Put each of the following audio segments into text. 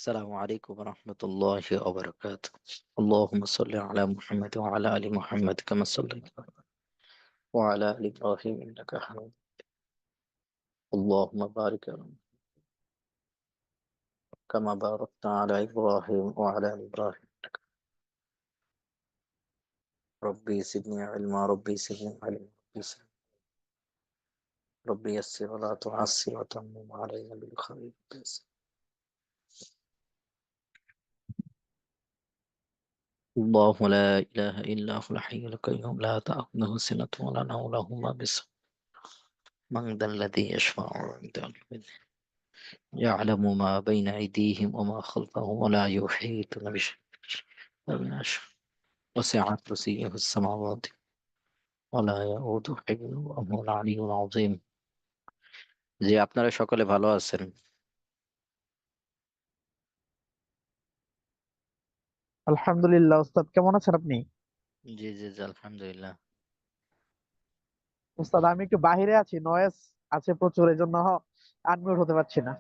السلام عليكم ورحمة الله وبركاته. اللهم صل على محمد وعلى آل محمد كما صليت وعلى آل إبراهيم إنك حميد. اللهم بارك على محمد كما باركت على إبراهيم وعلى آل إبراهيم. ربي زدني علما، ربي زدني علما، ربي يسر ولا تعسر وتمم علينا بالخير. الله لا إله إلا هو الحي القيوم لا تأخذه سنة ولا نوم له ما في السماء. من ذا الذي يشفع عنده بإذنه يعلم ما بين أيديهم وما خلفهم ولا يحيطون بشيء من علمه وسع كرسيه السماوات ولا يؤوده حفظهما وهو العلي العظيم. জি, আপনারা সকলে ভালো আছেন? আলহামদুলিল্লাহ। ওস্তাদ কেমন আছেন আপনি? জি জি জি, আলহামদুলিল্লাহ। ওস্তাদ আমি একটু বাহিরে আছি, নয়েজ আছে প্রচুর, এই জন্য আনমিউট হতে পারছি না।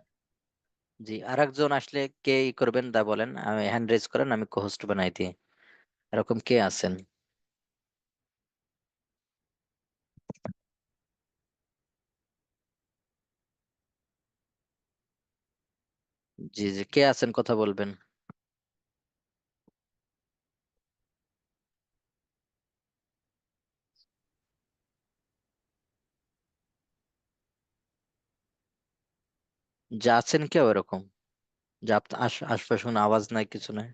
জি, আরেকজন আসলে কে করবেন তা বলেন, আমি হ্যান্ড রেজ করেন, আমি কোহোস্ট বানাই দিই। এরকম কে আছেন? জি জি, কে আছেন কথা বলবেন? যে আছেন কেউ এরকম, যে আপনার আশপাশে কোনো আওয়াজ নাই, কিছু নাই?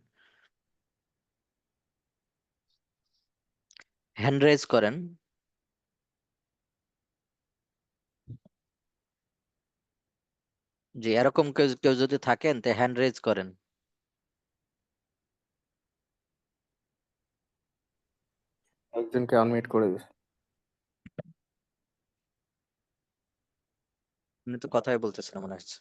হ্যান্ড রেজ করেন। জি, এরকম কেউ কেউ যদি থাকেন তে হ্যান্ড রেজ করেন। একজনকে আনমিউট করে দিস। উনি তো কথাই বলতেছিলাম মনে হচ্ছে।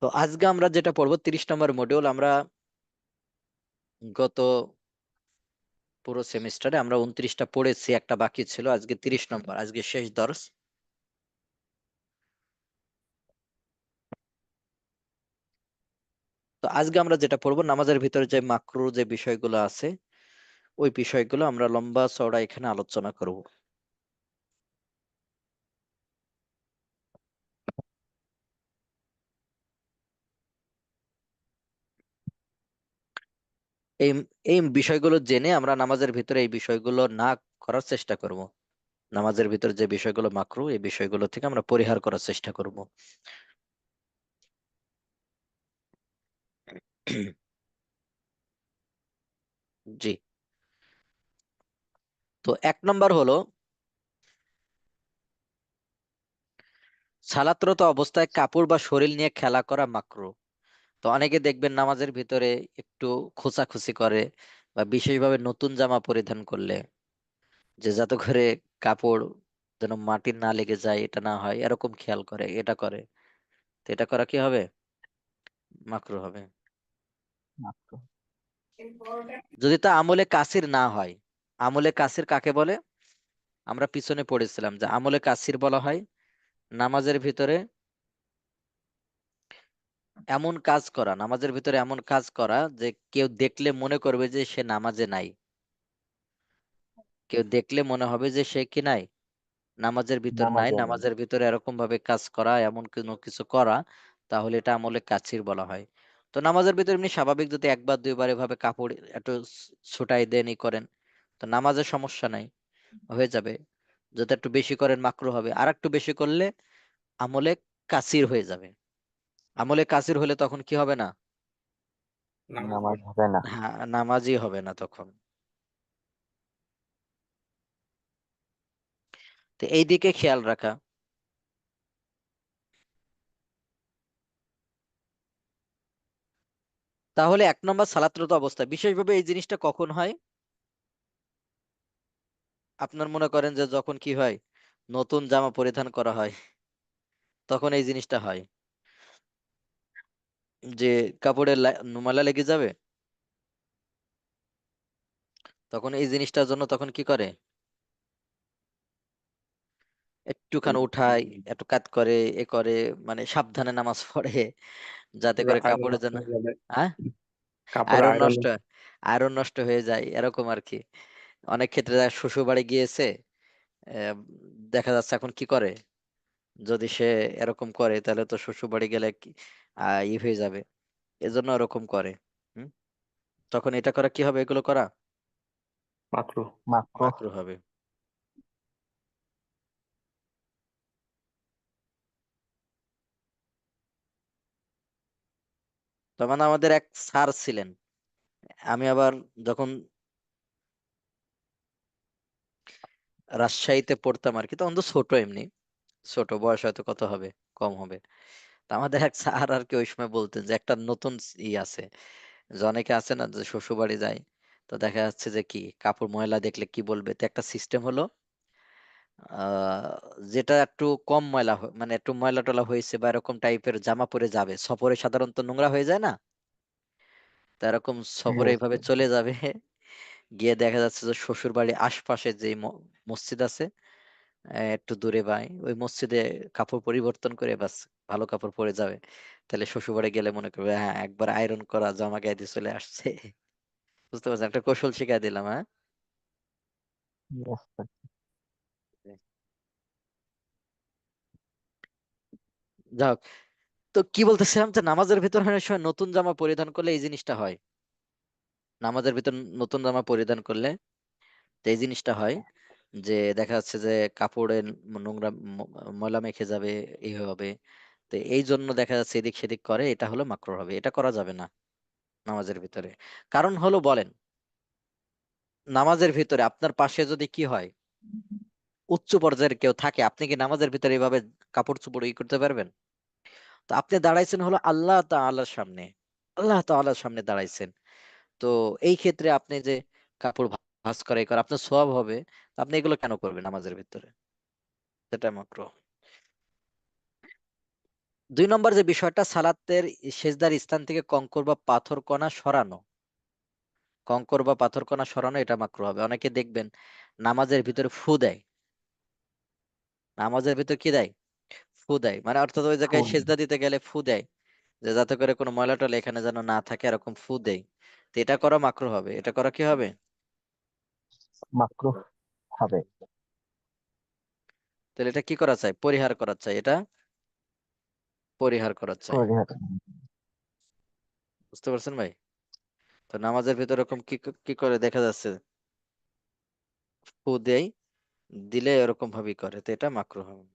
তো আজকে আমরা যেটা পড়বো 30 নম্বর মডিউল। আমরা গত পুরো সেমিস্টারে আমরা 29টা পড়েছি, একটা বাকি ছিল, আজকে 30 নম্বর, আজকে শেষ দর্স। তো আজকে আমরা যেটা পড়বো, নামাজের ভিতরে যে মাকরু যে বিষয়গুলো আছে ওই বিষয়গুলো আমরা লম্বা চওড়া এখানে আলোচনা করব। এই এই বিষয়গুলো জেনে আমরা নামাজের ভিতরে এই বিষয়গুলো না করার চেষ্টা করব। নামাজের ভিতরে যে বিষয়গুলো মাকরু, এই বিষয়গুলো থেকে আমরা পরিহার করার চেষ্টা করব। জি। তো 1 নম্বর হলো সালাতরত অবস্থায় কাপড় বা শরীর নিয়ে খেলা করা মাকরু। তো অনেকে দেখবেন নামাজের ভিতরে একটু খোঁচাখুচি করে, বা বিশেষভাবে নতুন জামা পরিধান করলে, যে যাতে করে কাপড় যেন মাটি না লেগে যায়, এটা না হয় এরকম খেয়াল করে, এটা করে। তো এটা করা কি হবে? মাকরু হবে। মাত্র। যদি তা আমলে কাসির না হয়। আমলে কাসির কাকে বলে? আমরা পিছনে পড়েছিলাম যে আমলে কাসির বলা হয় নামাজের ভিতরে এমন কাজ করা, নামাজের ভিতরে এমন কাজ করা যে কেউ দেখলে মনে করবে যে সে নামাজে নাই, কেউ দেখলে মনে হবে যে সে কি নাই, নামাজের ভিতর নাই। নামাজে নেই। নামাজের ভিতরে এরকম ভাবে কাজ করা, এমন কোনো কিছু করা, তাহলে এটা আমলে কাসির বলা হয়। তো নামাজের ভিতরে এমনি স্বাভাবিক যদি একবার দুইবার এভাবে কাপড় একটু ছুটাই দেন, ই করেন, তো নামাজের সমস্যা নাই, হয়ে যাবে। যদি একটু বেশি করেন মাকরু হবে, আর একটু বেশি করলে আমলে কাসির হয়ে যাবে। আমলে কাসির হলে তখন কি হবে না? নামাজ হবে না। হ্যাঁ, নামাজই হবে না তখন। তো এই দিকে খেয়াল রাখা। তাহলে 1 নম্বর সালাতরত অবস্থা, বিশেষভাবে এই জিনিসটা কখন হয়? আপনার মনে করেন যে যখন কি হয়, নতুন জামা পরিধান করা হয়, তখন এই জিনিসটা হয় যে কাপড়ের ময়লা লেগে যাবে। তখন এই জিনিসটার জন্য তখন কি করে, একটুখানি উঠায়, একটু কাত করে, এ করে, মানে সাবধানে নামাজ পড়ে, যাতে করে আয়রন কাপড়ের নষ্ট জন্য, হয়ে যাবে, হ্যাঁ, কাপড় আয়রন আয়রন। নষ্ট, আয়রন নষ্ট হয়ে যায় এরকম আর কি। অনেক ক্ষেত্রে শ্বশুর বাড়ি গিয়েছে, আহ, দেখা যাচ্ছে এখন কি করে, যদি সে এরকম করে তাহলে তো শ্বশুর বাড়ি গেলে ই হয়ে যাবে, এজন্য এরকম করে। হুম, তখন এটা করা কি হবে, এগুলো করা মাত্র। মাকরুহ হবে। তার মানে আমাদের এক স্যার ছিলেন, আমি আবার যখন রাজশাহীতে পড়তাম আর কি, তখন তো ছোট, এমনি ছোট বয়স, হয়তো কত হবে, কম হবে। তা আমাদের এক স্যার আর কি ওই সময় বলতেন যে একটা নতুন ই আছে, যে অনেকে আছে না যে শ্বশুর বাড়ি যায়, তো দেখা যাচ্ছে যে কি কাপড় ময়লা দেখলে কি বলবে, তো একটা সিস্টেম হলো, আহ যেটা একটু কম ময়লা মানে একটু ময়লা টলা হয়েছে বা এরকম টাইপের জামা পরে যাবে সফরে, সাধারণত নোংরা হয়ে যায় না, তো এরকম সফরে এইভাবে চলে যাবে, গিয়ে দেখা যাচ্ছে যে শ্বশুর বাড়ির আশপাশে যে মসজিদ আছে, একটু দূরে বাই ওই মসজিদে কাপড় পরিবর্তন করে বাস ভালো কাপড় পরে যাবে, তাহলে শ্বশুরবাড়ি গেলে মনে করবে হ্যাঁ একবার আয়রন করা জামা গায়ে দিয়ে চলে আসছে। বুঝতে পারছেন, একটা কৌশল শিখাই দিলাম, হ্যাঁ। যাক, তো কি বলতেছিলাম, যে নামাজের ভিতর অনেক সময় নতুন জামা পরিধান করলে এই জিনিসটা হয়, নামাজের ভিতর নতুন জামা পরিধান করলে তো এই জিনিসটা হয়, যে দেখা যাচ্ছে যে কাপড়ের নোংরা ময়লা মেখে যাবে, এই হবে, তো এই জন্য দেখা যাচ্ছে এদিক সেদিক করে, এটা হলো মাকরুহ হবে, এটা করা যাবে না নামাজের ভিতরে। কারণ হলো বলেন, নামাজের ভিতরে আপনার পাশে যদি কি হয়, উচ্চ পর্যায়ের কেউ থাকে, আপনি কি নামাজের ভিতরে এইভাবে কাপড় চোপড় করতে পারবেন? তো আপনি দাঁড়াইছেন হলো আল্লাহ তাআলার সামনে, আল্লাহ তাআলার সামনে দাঁড়াইছেন, তো এই ক্ষেত্রে আপনি যে কাপড় ভাঁজ করে এই করে আপনার সওয়াব হবে, তো আপনি এগুলো কেন করবেন নামাজের ভিতরে, সেটা মাকরুহ। 2 নম্বর যে বিষয়টা, সালাতের সেজদার স্থান থেকে কঙ্কর বা পাথর কণা সরানো, কঙ্কর বা পাথর কণা সরানো এটা মাকরুহ হবে। অনেকে দেখবেন নামাজের ভিতরে ফু দেয়, নামাজের ভিতর কি দেয়, ফু দেয়, মানে অর্থাৎ ওই জায়গায় সেজদা দিতে গেলে ফু দেয়, যে যাতে করে কোনো ময়লা টলা এখানে যেন না থাকে, এরকম ফু দেয়, তো এটা করা মাকরুহ হবে, এটা করা কি হবে, মাকরুহ হবে। তাহলে এটা কি করা চাই, পরিহার করা চাই, এটা পরিহার করা চাই। পরিহার। বুঝতে পারছেন ভাই? তো নামাজের ভিতরে এরকম কি কি করে দেখা যাচ্ছে, ফু দেয়, দিলে এরকম ভাবেই করে, তো এটা মাকরুহ হবে।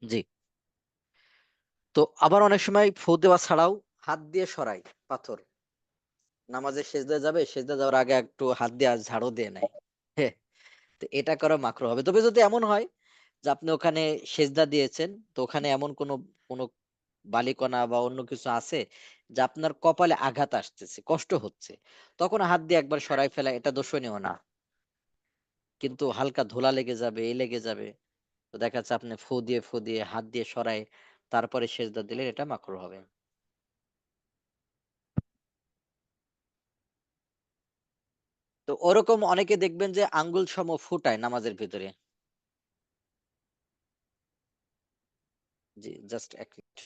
জি। তো আবার অনেক সময় ফু দেওয়া ছাড়াও হাত দিয়ে সরাই পাথর, নামাজে সেজদায় যাবে, সেজদা যাওয়ার আগে একটু হাত দিয়ে ঝাড়ু দিয়ে নেয়, হ্যাঁ, তো এটা করা মাকরুহ হবে। তবে যদি এমন হয় যে আপনি ওখানে সেজদা দিয়েছেন, তো ওখানে এমন কোনো কোনো বালিকণা বা অন্য কিছু আছে যে আপনার কপালে আঘাত আসতেছে, কষ্ট হচ্ছে, তখন হাত দিয়ে একবার সরাই ফেলা এটা দোষণীয় না, কিন্তু হালকা ধুলা লেগে যাবে, এই লেগে যাবে, তো দেখা যাচ্ছে আপনি ফু দিয়ে হাত দিয়ে সরাই তারপরে সেজদা দিলে এটা মাকরুহ হবে। তো ওরকম অনেকে দেখবেন যে আঙ্গুল সম ফুটায় নামাজের ভিতরে। জি, জাস্ট এক মিনিট।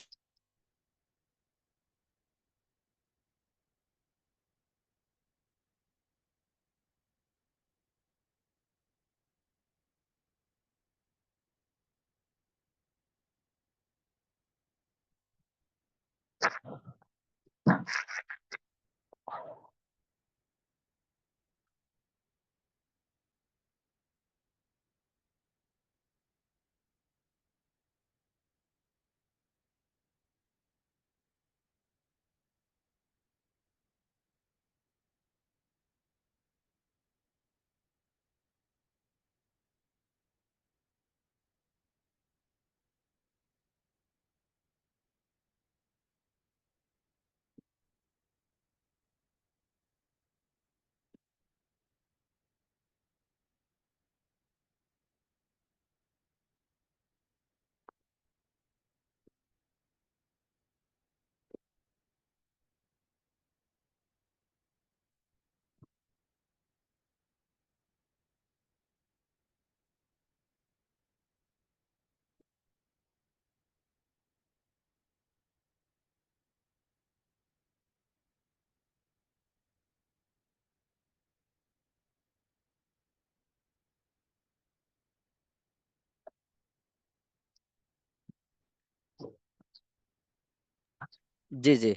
জি জি।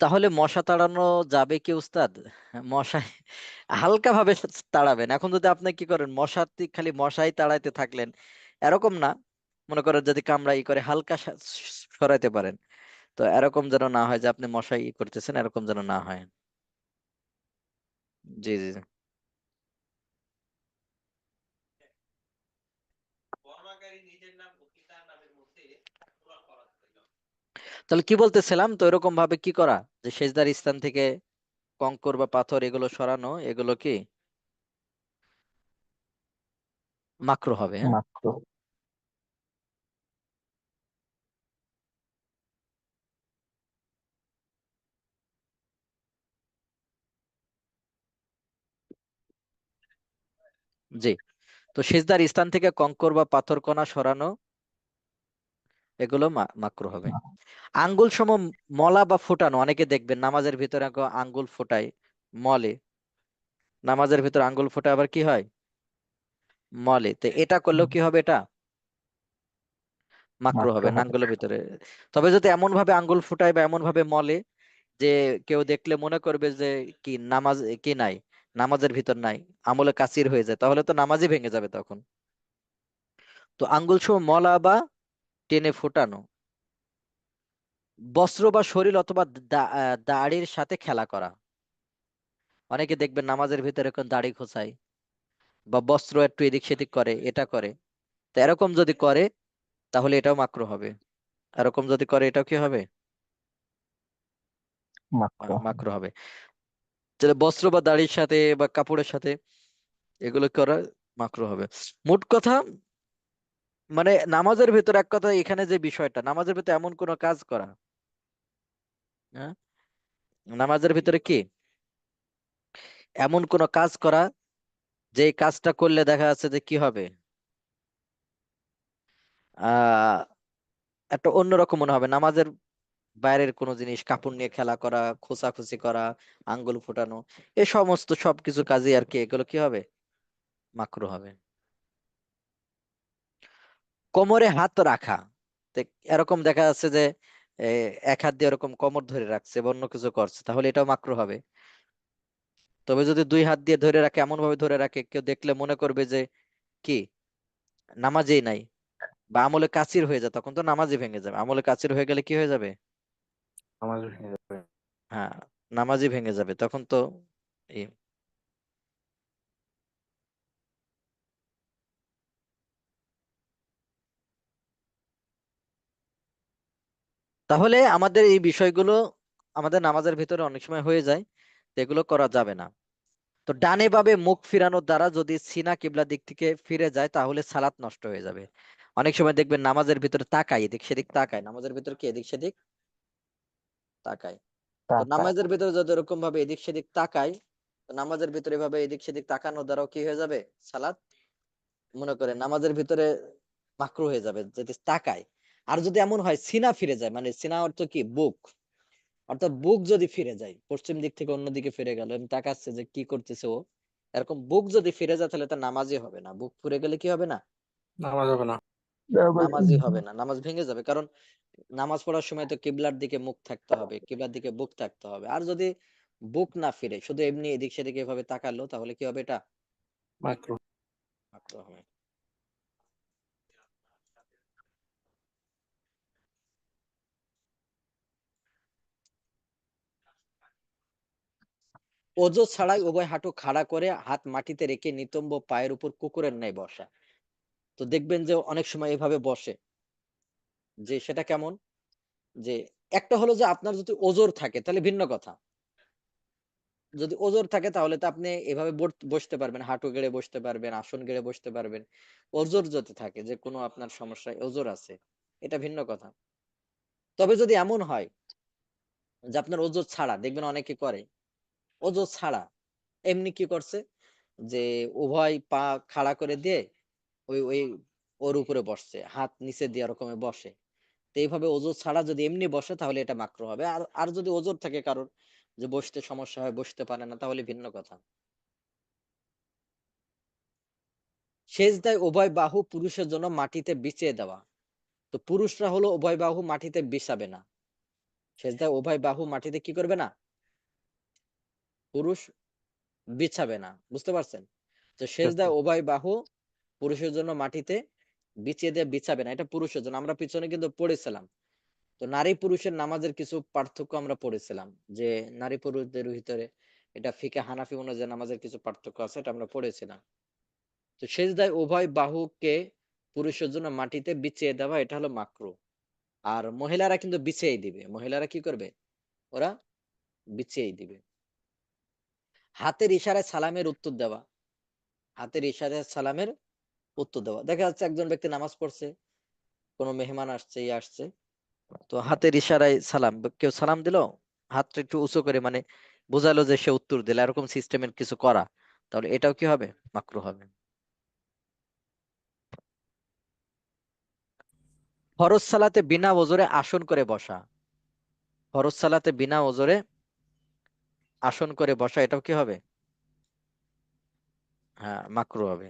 তাহলে মশা তাড়ানো যাবে কি উস্তাদ? মশাই হালকা ভাবে তাড়াবেন। এখন যদি আপনি কি করেন, খালি মশাই তাড়াইতে থাকলেন, এরকম না। মনে করেন যদি কামড়া করে হালকা সরাইতে পারেন, তো এরকম যেন না হয় যে আপনি মশাই করতেছেন, এরকম যেন না হয়। জি জি জি। তাহলে কি বলতেছিলাম, তো এরকম ভাবে কি করা, যে সেজদার স্থান থেকে কঙ্কর বা পাথর এগুলো সরানো, এগুলো কি মাকরু হবে? হ্যাঁ, মাত্র। জি। তো সেজদার স্থান থেকে কঙ্কর বা পাথর কণা সরানো, এগুলো মাকরু হবে। আঙ্গুল সম মলা বা ফোটানো, অনেকে দেখবেন নামাজের ভিতরে আঙ্গুল ফোটায়, মলে। নামাজের ভিতরে আঙ্গুল ফোটায় আবার কি হয়, মলে। তো এটা করলেও কি হবে, এটা মাকরু মাত্র হবে না হবে। আঙ্গুলের ভিতরে। তবে যদি এমন ভাবে আঙ্গুল ফুটায় বা এমন ভাবে মলে যে কেউ দেখলে মনে করবে যে কি নামাজ কি নাই, নামাজের ভিতর নাই, আমলে কাসির হয়ে যায়, তাহলে তো নামাজই ভেঙে যাবে তখন। তো আঙ্গুল সহ মলা বা টেনে ফোটানো, বস্ত্র বা শরীর অথবা দাড়ির সাথে খেলা করা। অনেকে দেখবেন নামাজের ভিতরে এখন দাড়ি খোঁচায় বা বস্ত্র একটু এদিক সেদিক করে, এটা করে। তো এরকম যদি করে তাহলে এটাও মাকরু হবে। এরকম যদি করে এটাও কি হবে, মাত্র হবে। মাকরু হবে। তাহলে বস্ত্র বা দাড়ির সাথে বা কাপড়ের সাথে এগুলো করা মাকরু হবে। মোট কথা, মানে নামাজের ভেতর এক কথা, এখানে যে বিষয়টা, নামাজের ভেতর এমন কোন কাজ করা, হ্যাঁ, নামাজের ভিতরে কি এমন কোন কাজ করা, যে কাজটা করলে দেখা যাচ্ছে যে কি হবে, আহ একটা অন্যরকম মনে হবে। নামাজের বাইরের কোনো জিনিস, কাপড় নিয়ে খেলা করা, খোঁচাখুচি করা, আঙ্গুল ফুটানো, এই সমস্ত সবকিছু কাজে আর কি, এগুলো কি হবে, মাকরু হবে। কোমরে হাত রাখা, তো এরকম দেখা যাচ্ছে যে এ, এক হাত দিয়ে এরকম কোমর ধরে রাখছে বা অন্য কিছু করছে, তাহলে এটাও মাকরু হবে। তবে যদি দুই হাত দিয়ে ধরে রাখে, এমন ভাবে ধরে রাখে কেউ দেখলে মনে করবে যে কি নামাজেই নাই, বা আমলে কাচির হয়ে যায়, তখন তো নামাজই ভেঙে যাবে। আমলে কাচির হয়ে গেলে কি হয়ে যাবে, নামাজ ভেঙে যাবে। হ্যাঁ, নামাজই ভেঙে যাবে তখন তো। এই তাহলে আমাদের এই বিষয়গুলো আমাদের নামাজের ভিতরে অনেক সময় হয়ে যায়, তো এগুলো করা যাবে না। তো ডানে বামে মুখ ফিরানোর দ্বারা যদি সিনা কিবলা দিক থেকে ফিরে যায় তাহলে সালাত নষ্ট হয়ে যাবে। অনেক সময় দেখবেন নামাজের ভিতরে তাকায়, এদিক সেদিক তাকায়, নামাজের ভিতরে কি এদিক সেদিক তাকায়। তো টাকায়। নামাজের ভিতরে যদি এরকম ভাবে এদিক সেদিক তাকায়, তো নামাজের ভিতরে এভাবে এদিক সেদিক তাকানোর দ্বারাও কি হয়ে যাবে, সালাত, মনে করে নামাজের ভিতরে মাকরু হয়ে যাবে যদি তাকায়। আর যদি এমন হয় সিনা ফিরে যায়, মানে সিনা অর্থ কি, বুক, অর্থাৎ বুক যদি ফিরে যায়, পশ্চিম দিক থেকে অন্যদিকে ফিরে গেল, এমনি তাকাচ্ছে যে কি করতেছে ও, এরকম বুক যদি ফিরে যায় তাহলে তার নামাজই হবে না। বুক ফিরে গেলে কি হবে না, নামাজ হবে না। নামাজই হবে না, নামাজ ভেঙে যাবে। কারণ নামাজ পড়ার সময় তো কিবলার দিকে মুখ থাকতে হবে, কিবলার দিকে বুক থাকতে হবে। আর যদি বুক না ফিরে শুধু এমনি এদিক সেদিকে এভাবে তাকালো, তাহলে কি হবে, এটা মাত্র। মাকরু হবে। ওযু ছাড়াই উভয় হাঁটু খাড়া করে হাত মাটিতে রেখে নিতম্ব পায়ের উপর কুকুরের ন্যায় বসা। তো দেখবেন যে অনেক সময় এভাবে বসে, যে সেটা কেমন, যে একটা হলো যে আপনার যদি ওজোর থাকে তাহলে ভিন্ন কথা। যদি ওজোর থাকে তাহলে তো আপনি এভাবে বসতে পারবেন, হাঁটু গেড়ে বসতে পারবেন, আসন গেড়ে বসতে পারবেন। ওজোর যদি থাকে যে কোনো আপনার সমস্যায় ওজোর আছে, এটা ভিন্ন কথা। তবে যদি এমন হয় যে আপনার ওজোর ছাড়া, দেখবেন অনেকে করে ওজোর ছাড়া এমনি কি করছে, যে উভয় পা খাড়া করে দিয়ে ওই ওই ওর উপরে বসছে, হাত নিচে দিয়ে ওরকমে বসে। তো এইভাবে ওজোর ছাড়া যদি এমনি বসে তাহলে এটা মাকরু হবে। আর আর যদি ওজোর থাকে কারোর, যে বসতে সমস্যা হয়, বসতে পারে না, তাহলে ভিন্ন কথা। সেজদায় উভয় বাহু পুরুষের জন্য মাটিতে বিছিয়ে দেওয়া। তো পুরুষরা হলো উভয় বাহু মাটিতে বিছাবে না, সেজদায় উভয় বাহু মাটিতে কি করবে না? পুরুষ বিছাবে না। বুঝতে পারছেন? তো সেজদায় উভয় বাহু পুরুষের জন্য মাটিতে বিছিয়ে দিয়ে বিছাবে না, এটা পুরুষের জন্য। আমরা পিছনে কিন্তু পড়েছিলাম। তো নারী পুরুষের নামাজের কিছু পার্থক্য আমরা পড়েছিলাম, যে নারী পুরুষদের ভিতরে এটা ফিকে হানাফি অনুযায়ী নামাজের কিছু পার্থক্য আছে, এটা আমরা পড়েছিলাম। তো সেজদায় উভয় বাহুকে পুরুষের জন্য মাটিতে বিছিয়ে দেওয়া, এটা হলো মাকরুহ। আর মহিলারা কিন্তু বিছিয়েই দিবে। মহিলারা কি করবে? ওরা বিছিয়েই দিবে। হাতের ইশারায় সালামের উত্তর দেওয়া, হাতের ইশারায় সালামের উত্তর দেওয়া। দেখা যাচ্ছে একজন ব্যক্তি নামাজ পড়ছে, কোনো মেহমান আসছে, আসছে, তো হাতের ইশারায় সালাম, কেউ সালাম দিল, হাতটা একটু উঁচু করে মানে বোঝালো যে সে উত্তর দিল, এরকম সিস্টেমের কিছু করা, তাহলে এটাও কি হবে? মাকরুহ হবে। ফরজ সালাতে বিনা ওজরে আসন করে বসা, ফরজ সালাতে বিনা ওজরে আসন করে বসা, এটাও কি হবে? হ্যাঁ, মাকরুহ হবে।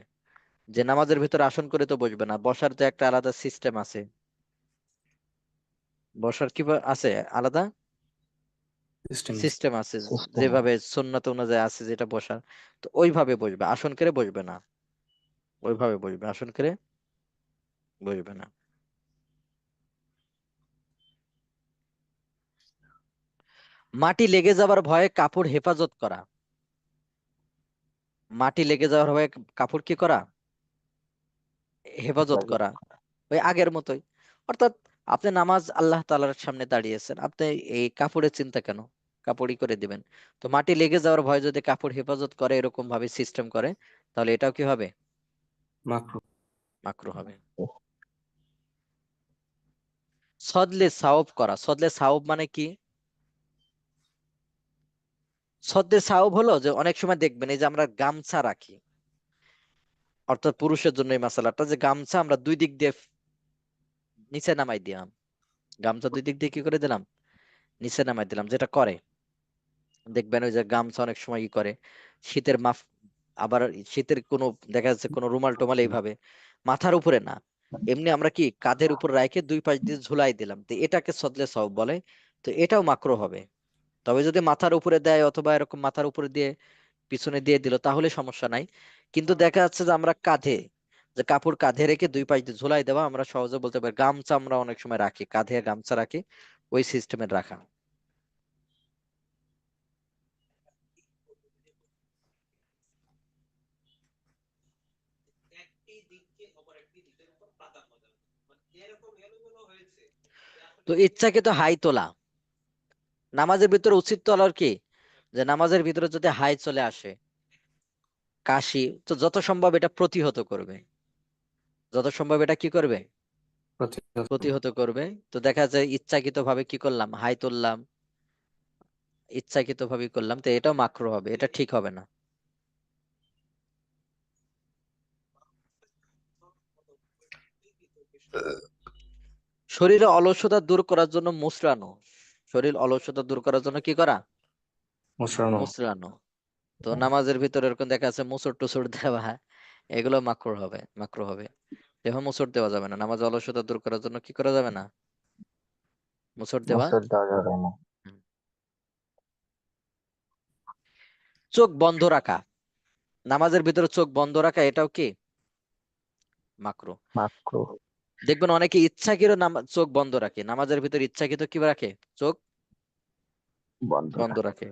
যে নামাজের ভিতরে আসন করে তো বসবে না, বসার তো একটা আলাদা সিস্টেম আছে, বসার কি আছে আলাদা সিস্টেম সিস্টেম আছে, যেভাবে সুন্নাত অনুযায়ী আছে যেটা বসার, তো ওইভাবে বসবে, আসন করে বসবে না, ওইভাবে বসবে, আসন করে বসবে না। মাটি লেগে যাবার ভয়ে কাপড় হেফাজত করা, মাটি লেগে যাওয়ার ভয়ে কাপড় কি করা? হেফাজত করা, ওই আগের মতোই। অর্থাৎ আপনি নামাজ আল্লাহ তাআলার সামনে দাঁড়িয়েছেন, আপনি এই কাপড়ের চিন্তা কেন? কাপড়ই করে দিবেন। তো মাটি লেগে যাওয়ার ভয় যদি কাপড় হেফাজত করে, এরকম ভাবে সিস্টেম করে, তাহলে এটাও কি হবে? মাকরুহ। মাকরুহ হবে। সদলে সাওব করা, সদলে সাওব মানে কি? সদলে সাওব হলো যে অনেক সময় দেখবেন এই যে আমরা গামছা রাখি, অর্থাৎ পুরুষের জন্য এই মাসালাটা, যে গামছা আমরা দুই দিক দিয়ে নিচে নামাই দিলাম, গামছা দুই দিক দিয়ে কি করে দিলাম? নিচে নামাই দিলাম, যেটা করে দেখবেন ওই যে গামছা অনেক সময় ই করে শীতের মাফ, আবার শীতের কোনো দেখা যাচ্ছে কোনো রুমাল টোমাল এইভাবে মাথার উপরে না, এমনি আমরা কি কাঁধের উপর রাখে দুই পাশ দিয়ে ঝুলাই দিলাম, তো এটাকে সদলে সওব বলে। তো এটাও মাকরুহ হবে। তবে যদি মাথার উপরে দেয় অথবা এরকম মাথার উপরে দিয়ে পিছনে দিয়ে দিল, তাহলে সমস্যা নাই। কিন্তু দেখা যাচ্ছে যে আমরা কাঁধে, যে কাপড় কাঁধে রেখে দুই পাশ দিয়ে ঝুলাই দেওয়া, আমরা সহজে বলতে পারি গামছা আমরা অনেক সময় রাখি কাঁধে, গামছা রাখি, ওই সিস্টেমের রাখা। তো ইচ্ছাকৃত হাই তোলা, নামাজের ভিতরে উচিত তোলার কি, যে নামাজের ভিতরে যদি হাই চলে আসে, কাশি, তো যত সম্ভব এটা প্রতিহত করবে, যত সম্ভব এটা কি করবে? প্রতিহত করবে। তো দেখা যায় ইচ্ছাকৃত ভাবে কি করলাম, হাই তুললাম, ইচ্ছাকৃত ভাবে করলাম, তো এটাও মাকরুহ হবে, এটা ঠিক হবে না। শরীরে অলসতা দূর করার জন্য মুচড়ানো, শরীর অলসতা দূর করার জন্য কি করা? মুসরানো। মুচড়ানো। তো নামাজের ভিতরে এরকম দেখা যাচ্ছে মুসুর টুসুর দেওয়া, এগুলো মাকরুহ হবে, মাকরুহ হবে। এভাবে মুসুর দেওয়া যাবে না, নামাজে অলসতা দূর করার জন্য কি করা যাবে না? মুসুর দেওয়া। হুম। চোখ বন্ধ রাখা, নামাজের ভিতরে চোখ বন্ধ রাখা, এটাও কি? মাকরুহ। দেখবেন অনেকে ইচ্ছাকৃত চোখ বন্ধ রাখে, নামাজের ভিতরে ইচ্ছাকৃত কি রাখে? চোখ বন্ধ রাখে,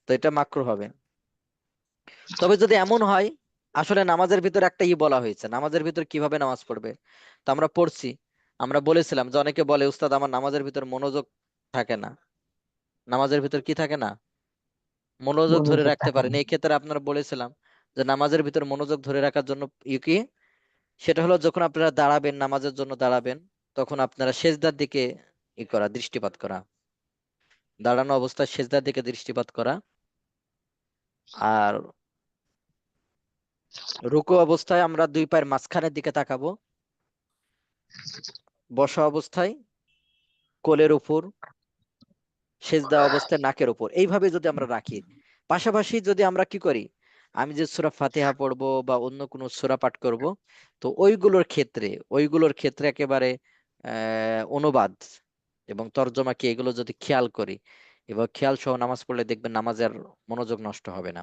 তো এটা মাকরুহ হবে। তবে যদি এমন হয়, আসলে নামাজের ভিতরে একটা বলা হয়েছে, নামাজের ভিতর কিভাবে নামাজ পড়বে, তো আমরা পড়ছি, আমরা বলেছিলাম যে অনেকে বলে উস্তাদ আমার নামাজের ভিতর মনোযোগ থাকে না, নামাজের ভিতর কি থাকে না? মনোযোগ ধরে রাখতে পারেন। এই ক্ষেত্রে আপনারা বলেছিলাম যে নামাজের ভিতর মনোযোগ ধরে রাখার জন্য কি, সেটা হলো যখন আপনারা দাঁড়াবেন, নামাজের জন্য দাঁড়াবেন, তখন আপনারা সেজদার দিকে করা, দৃষ্টিপাত করা, দাঁড়ানো অবস্থায় সেজদার দিকে দৃষ্টিপাত করা। আর রুকু অবস্থায় আমরা দুই পায়ের মাঝখানের দিকে তাকাবো, বসা অবস্থায় কোলের উপর, সেজদা অবস্থায় নাকের উপর, এইভাবে যদি আমরা রাখি, পাশাপাশি যদি আমরা কি করি, আমি যে সূরা ফাতিহা পড়বো বা অন্য কোনো সূরা পাঠ করব, তো ওইগুলোর ক্ষেত্রে একেবারে অনুবাদ, এবং তর্জমা কি, এগুলো যদি খেয়াল করি এবং খেয়াল সহ নামাজ পড়লে দেখবেন নামাজের মনোযোগ নষ্ট হবে না।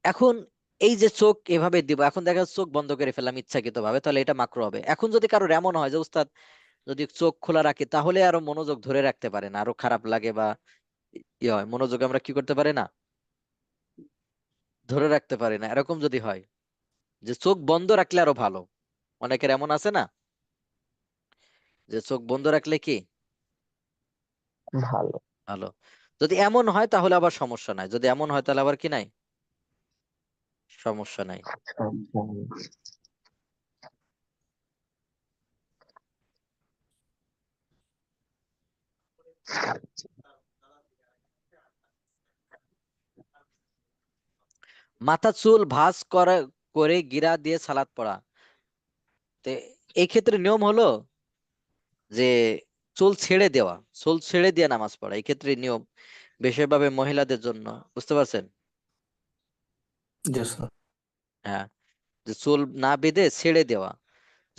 এখন এই যে চোখ এভাবে দিব, এখন দেখা যাচ্ছে চোখ বন্ধ করে ফেললাম ইচ্ছাকৃত ভাবে, তাহলে এটা মাকরু হবে। এখন যদি কারোর এমন হয় যে উস্তাদ যদি চোখ খোলা রাখি তাহলে আরো মনোযোগ ধরে রাখতে পারে না, আরো খারাপ লাগে বা ইয়ে হয়, মনোযোগ আমরা কি করতে পারি না, ধরে রাখতে পারি না, এরকম যদি হয় যে চোখ বন্ধ রাখলে আরো ভালো, অনেকের এমন আছে না যে চোখ বন্ধ রাখলে কি ভালো। ভালো। যদি এমন হয় তাহলে আবার সমস্যা নাই, যদি এমন হয় তাহলে আবার কি নাই, সমস্যা নাই। আচ্ছা, মাথা চুল ভাঁজ করে করে গিরা দিয়ে সালাত পড়া, তো এই ক্ষেত্রে নিয়ম হলো যে চুল ছেড়ে দেওয়া, চুল ছেড়ে দিয়ে নামাজ পড়া, এই ক্ষেত্রে নিয়ম বিশেষভাবে মহিলাদের জন্য, বুঝতে পারছেন? জি স্যার। হ্যাঁ, যে চুল না বেঁধে ছেড়ে দেওয়া।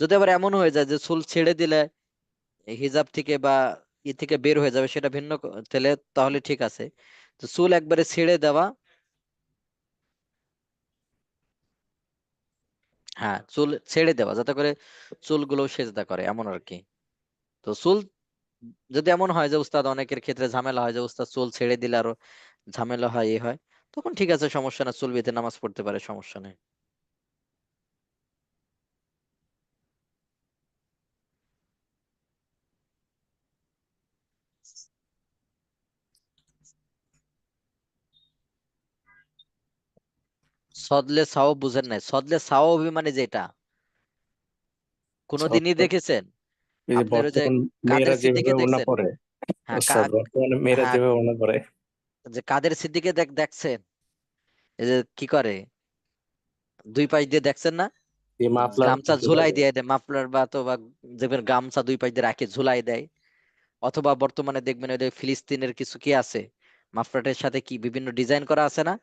যদি আবার এমন হয়ে যায় যে চুল ছেড়ে দিলে হিজাব থেকে বা থেকে বের হয়ে যাবে, সেটা ভিন্ন তাহলে ঠিক আছে। তো চুল একবারে ছেড়ে দেওয়া, হ্যাঁ চুল ছেড়ে দেওয়া যাতে করে চুলগুলো সেজদা করে, এমন আর কি। তো চুল যদি এমন হয় যে উস্তাদ অনেকের ক্ষেত্রে ঝামেলা হয় যে উস্তাদ চুল ছেড়ে দিলে আরো ঝামেলা হয়, এ হয়, তখন ঠিক আছে, সমস্যা না, চুল বেঁধে নামাজ পড়তে পারে, সমস্যা নেই। সদলে সাও বুঝেন নাই? সদলে সাও মানে যেটা কোনোদিনই স্যার, দেখেছেন এই যে আপনার, ওই যে বর্তমান কাদের মেয়েরা যেভাবে সিদ্দিকে ওড়না দেখছেন? পরে, হ্যাঁ স্যার বর্তমানে মেয়েরা হ্যাঁ, যেভাবে ওড়না পরে, যে কাদের সিদ্দিকে দেখছেন, এই যে কি করে দুই পাশ দিয়ে, দেখছেন না? এই মাফলার গামছা ঝুলাই ঝুলাই দেয়। দিয়ে দেয়, মাফলার বা তো বা দেখবেন গামছা দুই পাশ দিয়ে রাখে ঝুলাই দেয়। অথবা বর্তমানে দেখবেন ওই যে ফিলিস্তিনের কিছু কি আছে, মাফলাটের সাথে কি বিভিন্ন ডিজাইন করা আছে না,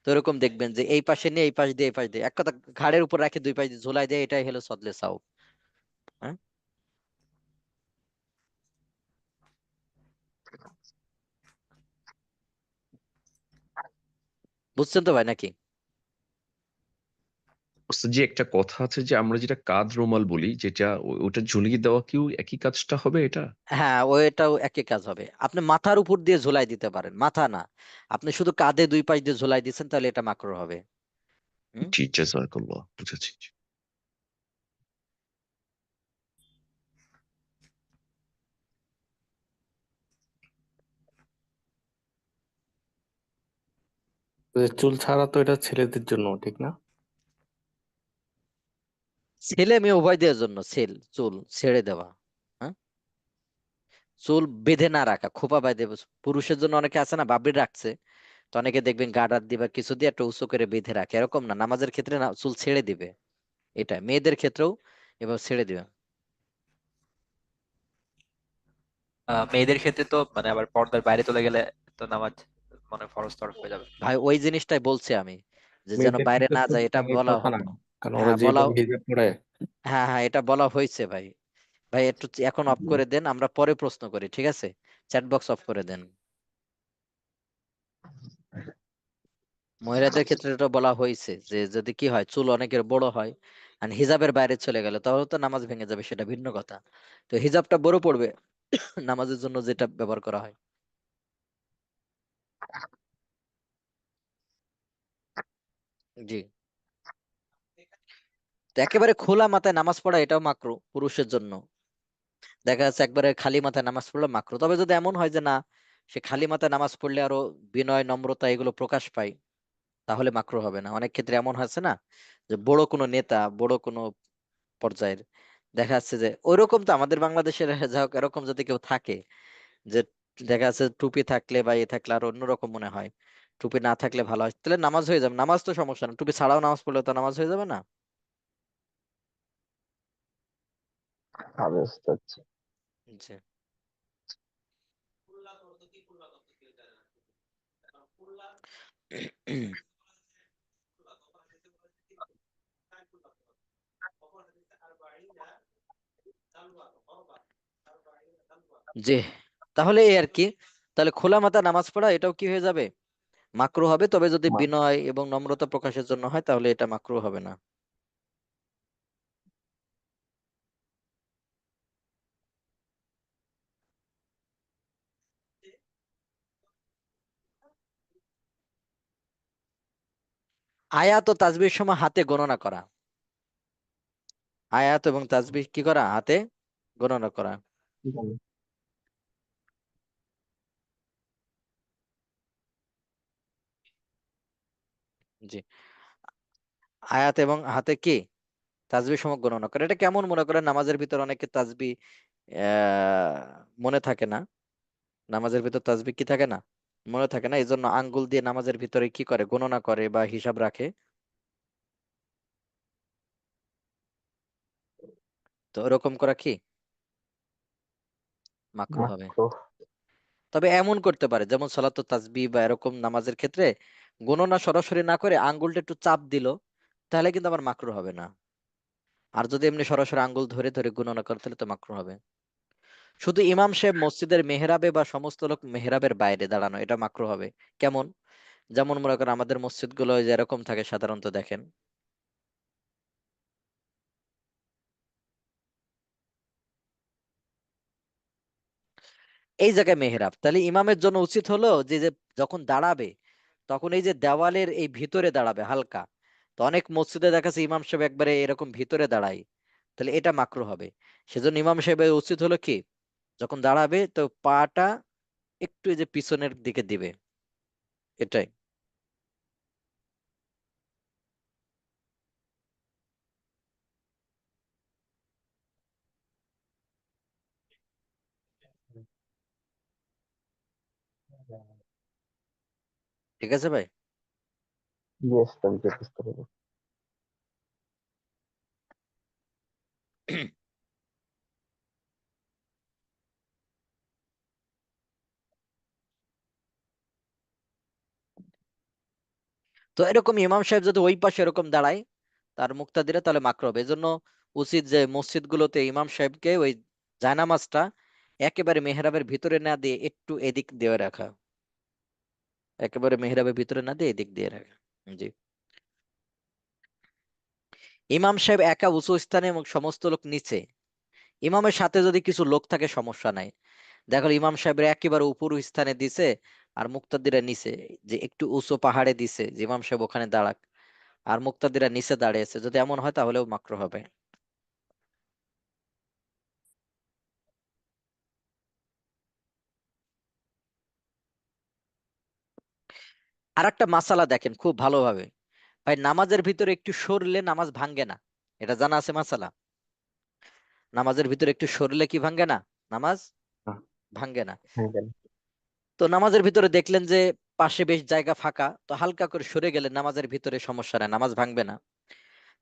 তো এরকম দেখবেন যে এই পাশে নিয়ে এই পাশ দিয়ে এই পাশ দিয়ে এক কথা ঘাড়ের উপর রাখে দুই পাশ দিয়ে ঝুলাই দেয়, এটাই হলো সদলে সাও। হ্যাঁ, বুঝছেন তো ভাই নাকি? ওস্তাদ জি, একটা কথা আছে যে আমরা যেটা কাঁধ রুমাল বলি, যেটা ওটা ঝুলিয়ে দেওয়া কিও একই কাজটা হবে এটা? হ্যাঁ, ওইটাও একই কাজ হবে। আপনি মাথার উপর দিয়ে ঝুলাই দিতে পারেন, মাথা না, আপনি শুধু কাঁধে দুই পাশ দিয়ে ঝুলাই দিচ্ছেন, তাহলে এটা মাকরু হবে। হুম। জি, জাযাকাল্লাহ, বুঝেছি। তো এই চুল ছাড়া তো এটা ছেলেদের জন্য, ঠিক না? ছেলে মেয়ে উভয়দের জন্য চুল ছেড়ে দেওয়া, হ্যাঁ, চুল বেঁধে না রাখা, খোপা বেঁধে। পুরুষের জন্য অনেকে আছে না বাবরি রাখছে, তো অনেকে দেখবেন গার্ডার দিবা কিছু দিয়ে একটা উঁচু করে বেঁধে রাখে, এরকম না, নামাজের ক্ষেত্রে না, চুল ছেড়ে দিবে, এটা মেয়েদের ক্ষেত্রেও এবার ছেড়ে দিবে। মেয়েদের ক্ষেত্রে তো মানে আবার পর্দার বাইরে চলে গেলে তো নামাজ মানে ফরজ তরফ হয়ে যাবে। ভাই ওই জিনিসটাই বলছি আমি, যে যেন মেয়েদের বাইরে ক্ষেত্রে না তো যায়, এটা এই বলা কথা না, কারণ ওরা হ্যাঁ বলা, যেভাবে হিজাব পরে। হ্যাঁ হ্যাঁ এটা বলা হয়েছে ভাই। ভাই একটু এখন অফ করে দেন, আমরা পরে প্রশ্ন করি, ঠিক আছে? চ্যাট বক্স অফ করে দেন। মহিলাদের ক্ষেত্রে এটা বলা হয়েছে যে যদি কি হয়, চুল অনেকের বড় হয় আর হিজাবের বাইরে চলে গেলে তাহলে তো নামাজ ভেঙে যাবে, সেটা ভিন্ন কথা। তো হিজাবটা বড় পড়বে নামাজের জন্য যেটা ব্যবহার করা হয়। জি। তো একেবারে খোলা মাথায় নামাজ পড়া এটাও মাকরু পুরুষের জন্য। দেখা যাচ্ছে একবারে খালি মাথায় নামাজ পড়লে মাকরু, তবে যদি এমন হয় যে না, সে খালি মাথায় নামাজ পড়লে আরো বিনয় নম্রতা এগুলো প্রকাশ পায়, তাহলে মাকরু হবে না। অনেক ক্ষেত্রে এমন হয়েছে না যে বড় কোনো নেতা, বড় কোনো পর্যায়ের, দেখা যাচ্ছে যে ওইরকম তো আমাদের বাংলাদেশের যা হোক এরকম যদি কেউ থাকে যে দেখা যাচ্ছে টুপি থাকলে বা থাকলে আর অন্যরকম মনে হয়, টুপি না থাকলে ভালো হয়, তাহলে নামাজ হয়ে যাবে, নামাজ তো সমস্যা না, টুপি ছাড়াও নামাজ পড়লে তো নামাজ হয়ে যাবে না? হবে উস্তাদ। জি। জি, তাহলে এই আর কি। তাহলে খোলা মাথা নামাজ পড়া এটাও কি হয়ে যাবে, মাকরুহ হবে। তবে যদি বিনয় এবং নম্রতা প্রকাশের জন্য হয় তাহলে এটা মাকরুহ হবে না। আয়াত ও তাসবির সময় হাতে গণনা করা, আয়াত এবং তাসবিহ কি করা, হাতে গণনা করা। জি, আয়াত এবং হাতে কি তাসবিহ সময় গণনা করা। এটা কেমন, মনে করেন নামাজের ভিতর অনেকে তাসবিহ মনে থাকে না, নামাজের ভিতর তাসবিহ কি থাকে না, মনে থাকে না, এই জন্য আঙ্গুল দিয়ে নামাজের ভিতরে কি করে, গণনা করে বা হিসাব রাখে। তো এরকম করা কি মাকরুহ হবে। মাকরুহ। তবে এমন করতে পারে, যেমন সালাতুত তাসবিহ বা এরকম নামাজের ক্ষেত্রে গণনা সরাসরি না করে আঙ্গুলটা একটু চাপ দিল, তাহলে কিন্তু আবার মাকরুহ হবে না। আর যদি এমনি সরাসরি আঙ্গুল ধরে ধরে গণনা করে তাহলে তো মাকরুহ হবে। শুধু ইমাম সাহেব মসজিদের মেহরাবে বা সমস্ত লোক মেহরাবের বাইরে দাঁড়ানো, এটা মাকরুহ হবে। কেমন, যেমন মনে করেন আমাদের মসজিদ গুলো যে এরকম থাকে সাধারণত, দেখেন এই জায়গায় মেহরাব, তাহলে ইমামের জন্য উচিত হলো যে যে যখন দাঁড়াবে তখন এই যে দেওয়ালের এই ভিতরে দাঁড়াবে হালকা। তো অনেক মসজিদে দেখা যাচ্ছে ইমাম সাহেব একবারে এরকম ভিতরে দাঁড়ায়, তাহলে এটা মাকরুহ হবে। সেজন্য ইমাম সাহেবের উচিত হলো কি, যখন দাঁড়াবে তো পাটা একটু এই যে পিছনের দিকে দিবে, এটাই। ঠিক আছে ভাই। ইয়েস, আমি বুঝতে পারবো। তো এরকম ইমাম সাহেব যদি ওই পাশে এরকম দাঁড়ায় তার মুক্তাদিরা, তাহলে মাকরুহ হবে। এজন্য উচিত যে মসজিদ গুলোতে ইমাম সাহেবকে ওই জায়নামাজটা একেবারে মেহরাবের ভিতরে না দিয়ে একটু এদিক দিয়ে রাখা, একেবারে মেহরাবের ভিতরে না দিয়ে এদিক দিয়ে রাখা। জি, ইমাম সাহেব একা উঁচু স্থানে এবং সমস্ত লোক নিচে, ইমামের সাথে যদি কিছু লোক থাকে সমস্যা নাই। দেখো ইমাম সাহেবের একেবারে উপর স্থানে দিছে আর মুক্তাদিরা নিচে, যে একটু উঁচু পাহাড়ে দিছে যে ইমাম সাহেব ওখানে দাঁড়াক, আর মুক্তাদিরা নিচে দাঁড়িয়েছে, যদি এমন হয় তাহলেও মাকরুহ হবে। আর একটা মাসালা দেখেন খুব ভালোভাবে, ভাই নামাজের ভিতরে একটু সরলে নামাজ ভাঙ্গে না, এটা জানা আছে মাসালা। নামাজের ভিতরে একটু সরলে কি ভাঙ্গে না, নামাজ হ্যাঁ, ভাঙ্গে না। হ্যাঁ, জানি। তো নামাজের ভিতরে দেখলেন যে পাশে বেশ জায়গা ফাঁকা, তো হালকা করে সরে গেলে নামাজের ভিতরে সমস্যা নাই, নামাজ ভাঙবে না।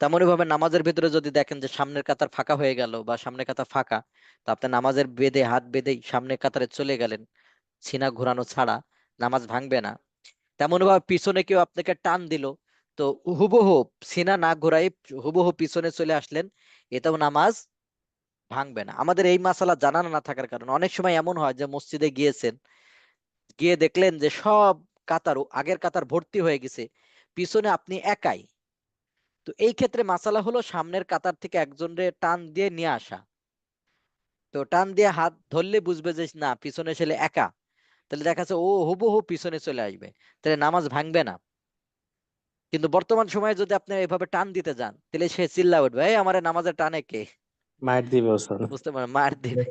তেমনই ভাবে নামাজের ভিতরে যদি দেখেন যে সামনের কাতার ফাঁকা হয়ে গেল বা সামনের কাতার ফাঁকা, তো আপনি নামাজের বেঁধে হাত বেঁধেই সামনের কাতারে চলে গেলেন, সিনা ঘোরানো ছাড়া, নামাজ ভাঙবে না। তেমন ভাবে পিছনে কেউ আপনাকে টান দিল, তো হুবহু সিনা না ঘোরাই হুবহু পিছনে চলে আসলেন, এটাও নামাজ ভাঙবে না। আমাদের এই মাসালা জানানো না থাকার কারণে অনেক সময় এমন হয় যে মসজিদে গিয়েছেন, গিয়ে দেখলেন যে সব কাতার আগের কাতার ভর্তি হয়ে গেছে, পিছনে আপনি একাই। তো এই ক্ষেত্রে মাসালা হলো সামনের কাতার থেকে একজনরে টান দিয়ে নিয়ে আসা। তো টান দিয়ে হাত ধরলে বুঝবে যে না পিছনে ছেলে একা, তাহলে দেখা যাচ্ছে ও হুবহু পিছনে চলে আসবে, তাহলে নামাজ ভাঙবে না। কিন্তু বর্তমান সময়ে যদি আপনি এভাবে টান দিতে যান তাহলে সে চিল্লা উঠবে, এই আমার নামাজের টানে কে, মায়ের দিবে ওসব। বুঝতে পারেন, মার দিবে।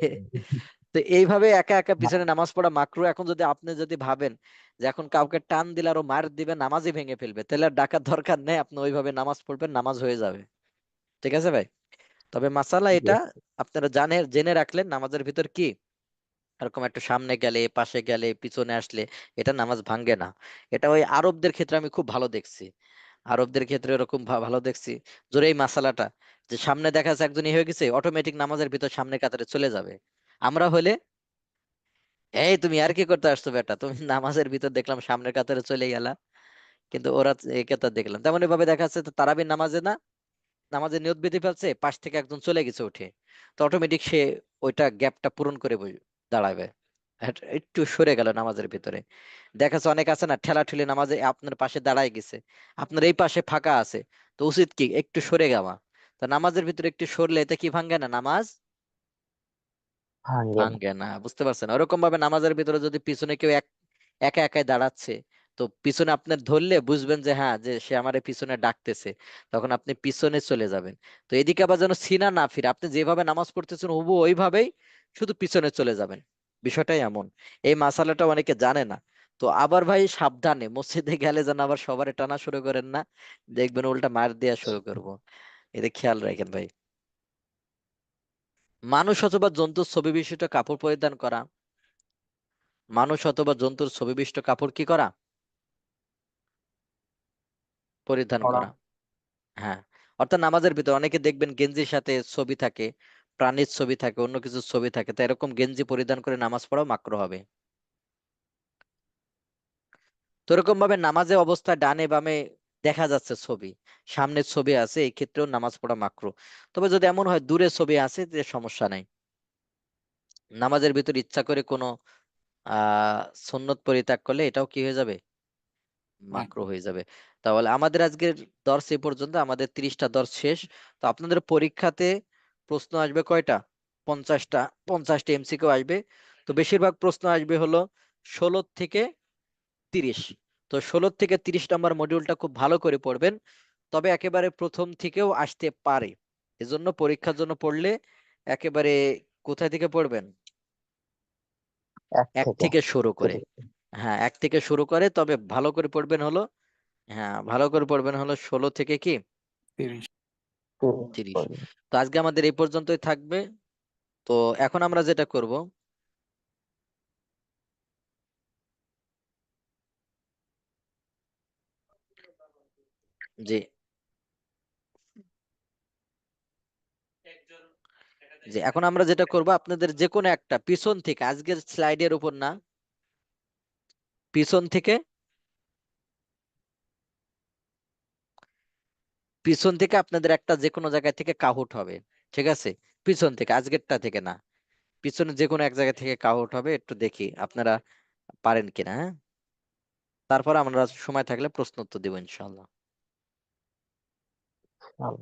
তো এইভাবে একা একা পিছনে নামাজ পড়া মাকরু। এখন যদি আপনি যদি ভাবেন যে এখন কাউকে টান দিলে আরো মার দিবে, নামাজই ভেঙে ফেলবে, তাহলে আর ডাকার দরকার নেই, আপনি ওইভাবে নামাজ পড়বেন, নামাজ হয়ে যাবে। ঠিক আছে ভাই। তবে মাসালা এটা আপনারা জেনে রাখলেন, নামাজের ভিতর কি এরকম একটু সামনে গেলে পাশে গেলে পিছনে আসলে এটা নামাজ ভাঙ্গে না। এটা ওই আরবদের ক্ষেত্রে আমি খুব ভালো দেখছি, আরবদের ক্ষেত্রে এরকম ভালো দেখছি। জোরে এই মাসালাটা যে সামনে দেখা যাচ্ছে একজন হয়ে গেছে, অটোমেটিক নামাজের ভিতর সামনে কাতারে চলে যাবে। আমরা হলে এই তুমি আর কি করতে আসছো বেটা, তুমি নামাজের ভিতর দেখলাম সামনের কাতারে চলে গেলা, কিন্তু ওরা এই কাতার দেখলাম। তেমন ভাবে দেখা যাচ্ছে তারাবির নামাজে না, নামাজের নিয়ত বেঁধে ফেলছে, পাশ থেকে একজন চলে গেছে উঠে, তো অটোমেটিক সে ওইটা গ্যাপটা পূরণ করে দাঁড়াবে, একটু সরে গেল নামাজের ভিতরে। দেখা যাচ্ছে অনেক আছে না ঠেলাঠেলি নামাজে আপনার পাশে দাঁড়ায় গেছে, আপনার এই পাশে ফাঁকা আছে, তো উচিত কি একটু সরে যাওয়া। তো নামাজের ভিতরে একটু সরলে এতে কি ভাঙ্গে না নামাজ? ভাঙ্গে না। ভাঙ্গে না, বুঝতে পারছেন? ওরকম ভাবে নামাজের ভিতরে যদি পিছনে কেউ একা একাই দাঁড়াচ্ছে, তো পিছনে আপনার ধরলে বুঝবেন যে হ্যাঁ যে সে আমার পিছনে ডাকতেছে, তখন আপনি পিছনে চলে যাবেন। তো এদিকে আবার যেন সিনা না ফিরে, আপনি যেভাবে নামাজ পড়তেছেন হুবু ওইভাবেই শুধু পিছনে চলে যাবেন। বিষয়টাই এমন, এই মাসালাটা অনেকে জানে না। তো আবার ভাই সাবধানে মসজিদে গেলে যেন আবার সবার টানা শুরু করেন না, দেখবেন উল্টা মার দেওয়া শুরু করবো। এটা খেয়াল রাখেন ভাই। মানুষ অথবা জন্তুর ছবি বিশিষ্ট কাপড় পরিধান করা, মানুষ অথবা জন্তুর ছবিবিষ্ট কাপড় কি করা? পরিধান পড়া। করা। হ্যাঁ, অর্থাৎ নামাজের ভিতরে অনেকে দেখবেন গেঞ্জির সাথে ছবি থাকে, প্রাণীর ছবি থাকে, অন্য কিছুর ছবি থাকে, তো এরকম গেঞ্জি পরিধান করে নামাজ পড়াও মাকরুহ হবে। তো এরকম ভাবে নামাজের অবস্থায় ডানে বামে দেখা যাচ্ছে ছবি, সামনের ছবি আছে, এই ক্ষেত্রেও নামাজ পড়া মাকরুহ। তবে যদি এমন হয় দূরে ছবি আছে যে সমস্যা নাই। নামাজের ভিতর ইচ্ছা করে কোনো সুন্নত পরিত্যাগ করলে এটাও কি হয়ে যাবে? মাকরু হয়ে যাবে। তাহলে আমাদের আজকের দর্স এই পর্যন্ত, আমাদের 30টা দর্স শেষ। তো আপনাদের পরীক্ষাতে প্রশ্ন আসবে কয়টা? 50টা। 50টা এমসিকিউ আসবে। তো বেশিরভাগ প্রশ্ন আসবে হলো 16 থেকে 30। তো 16 থেকে 30 নম্বর মডিউলটা খুব ভালো করে পড়বেন, তবে একেবারে প্রথম থেকেও আসতে পারে। এজন্য পরীক্ষার জন্য পড়লে একেবারে কোথায় থেকে পড়বেন? এক এক থেকে থেকে শুরু করে। শুরু। হ্যাঁ, এক থেকে শুরু করে, তবে ভালো করে পড়বেন হলো, হ্যাঁ ভালো করে পড়বেন হলো 16 থেকে 30। পড়বে। তো আজকে আমাদের এই পর্যন্তই থাকবে। তো এখন আমরা যেটা করব, যে এখন আমরা যেটা করব, আপনাদের যে কোনো একটা পিছন থেকে, আজকের স্লাইডের উপর না, পিছন থেকে, পিছন থেকে আপনাদের একটা যে কোনো জায়গা থেকে কাউট হবে। ঠিক আছে? পিছন থেকে, আজকেরটা থেকে না, পিছনে যে কোনো এক জায়গা থেকে কাউট হবে, একটু দেখি আপনারা পারেন কিনা। হ্যাঁ, তারপর আমরা সময় থাকলে প্রশ্ন উত্তর দিব ইনশাআল্লাহ। ভালো।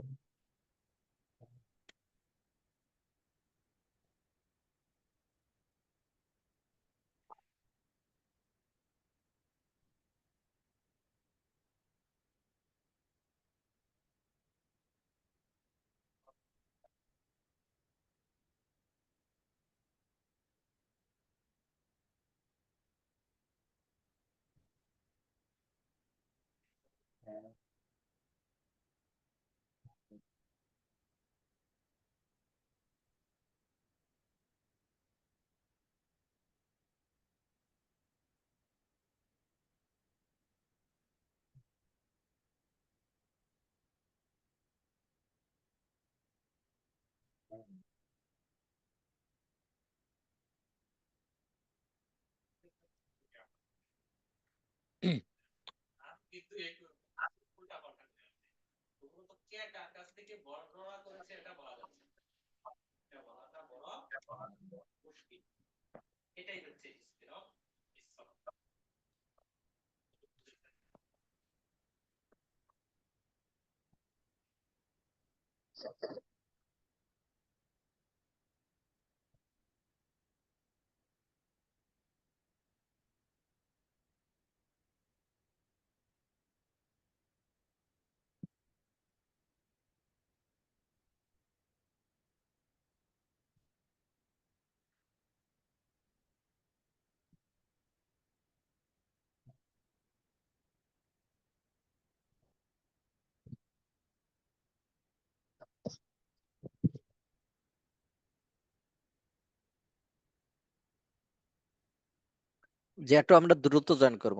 যে একটু আমরা দ্রুত জয়েন করব।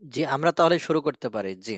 জি, আমরা তাহলে শুরু করতে পারি। জি,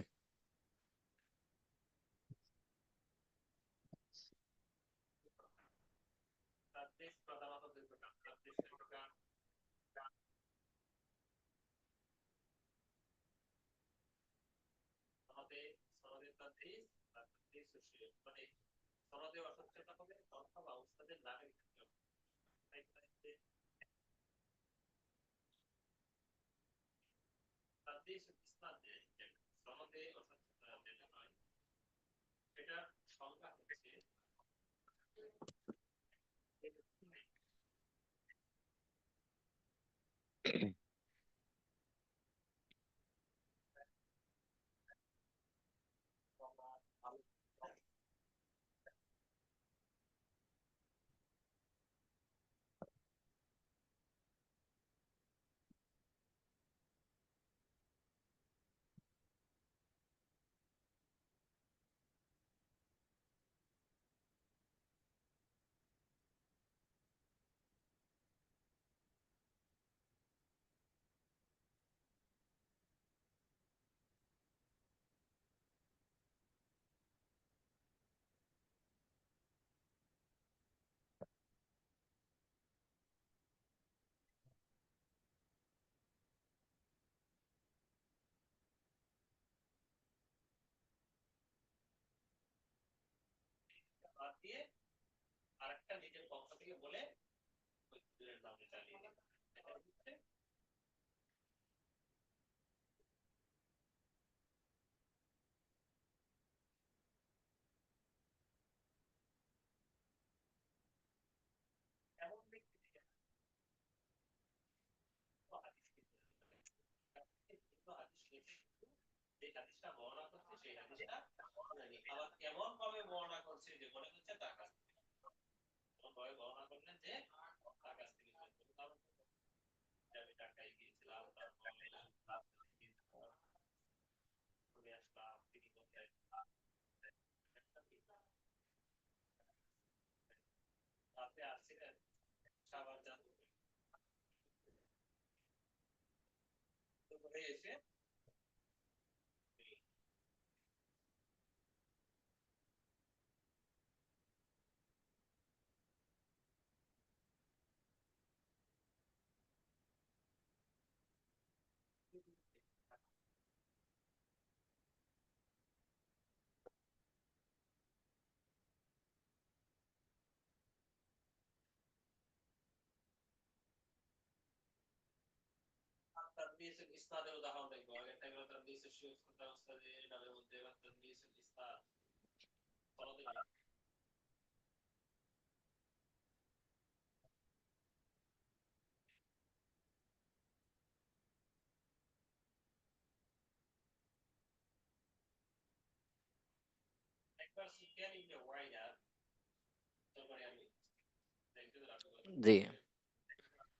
জি,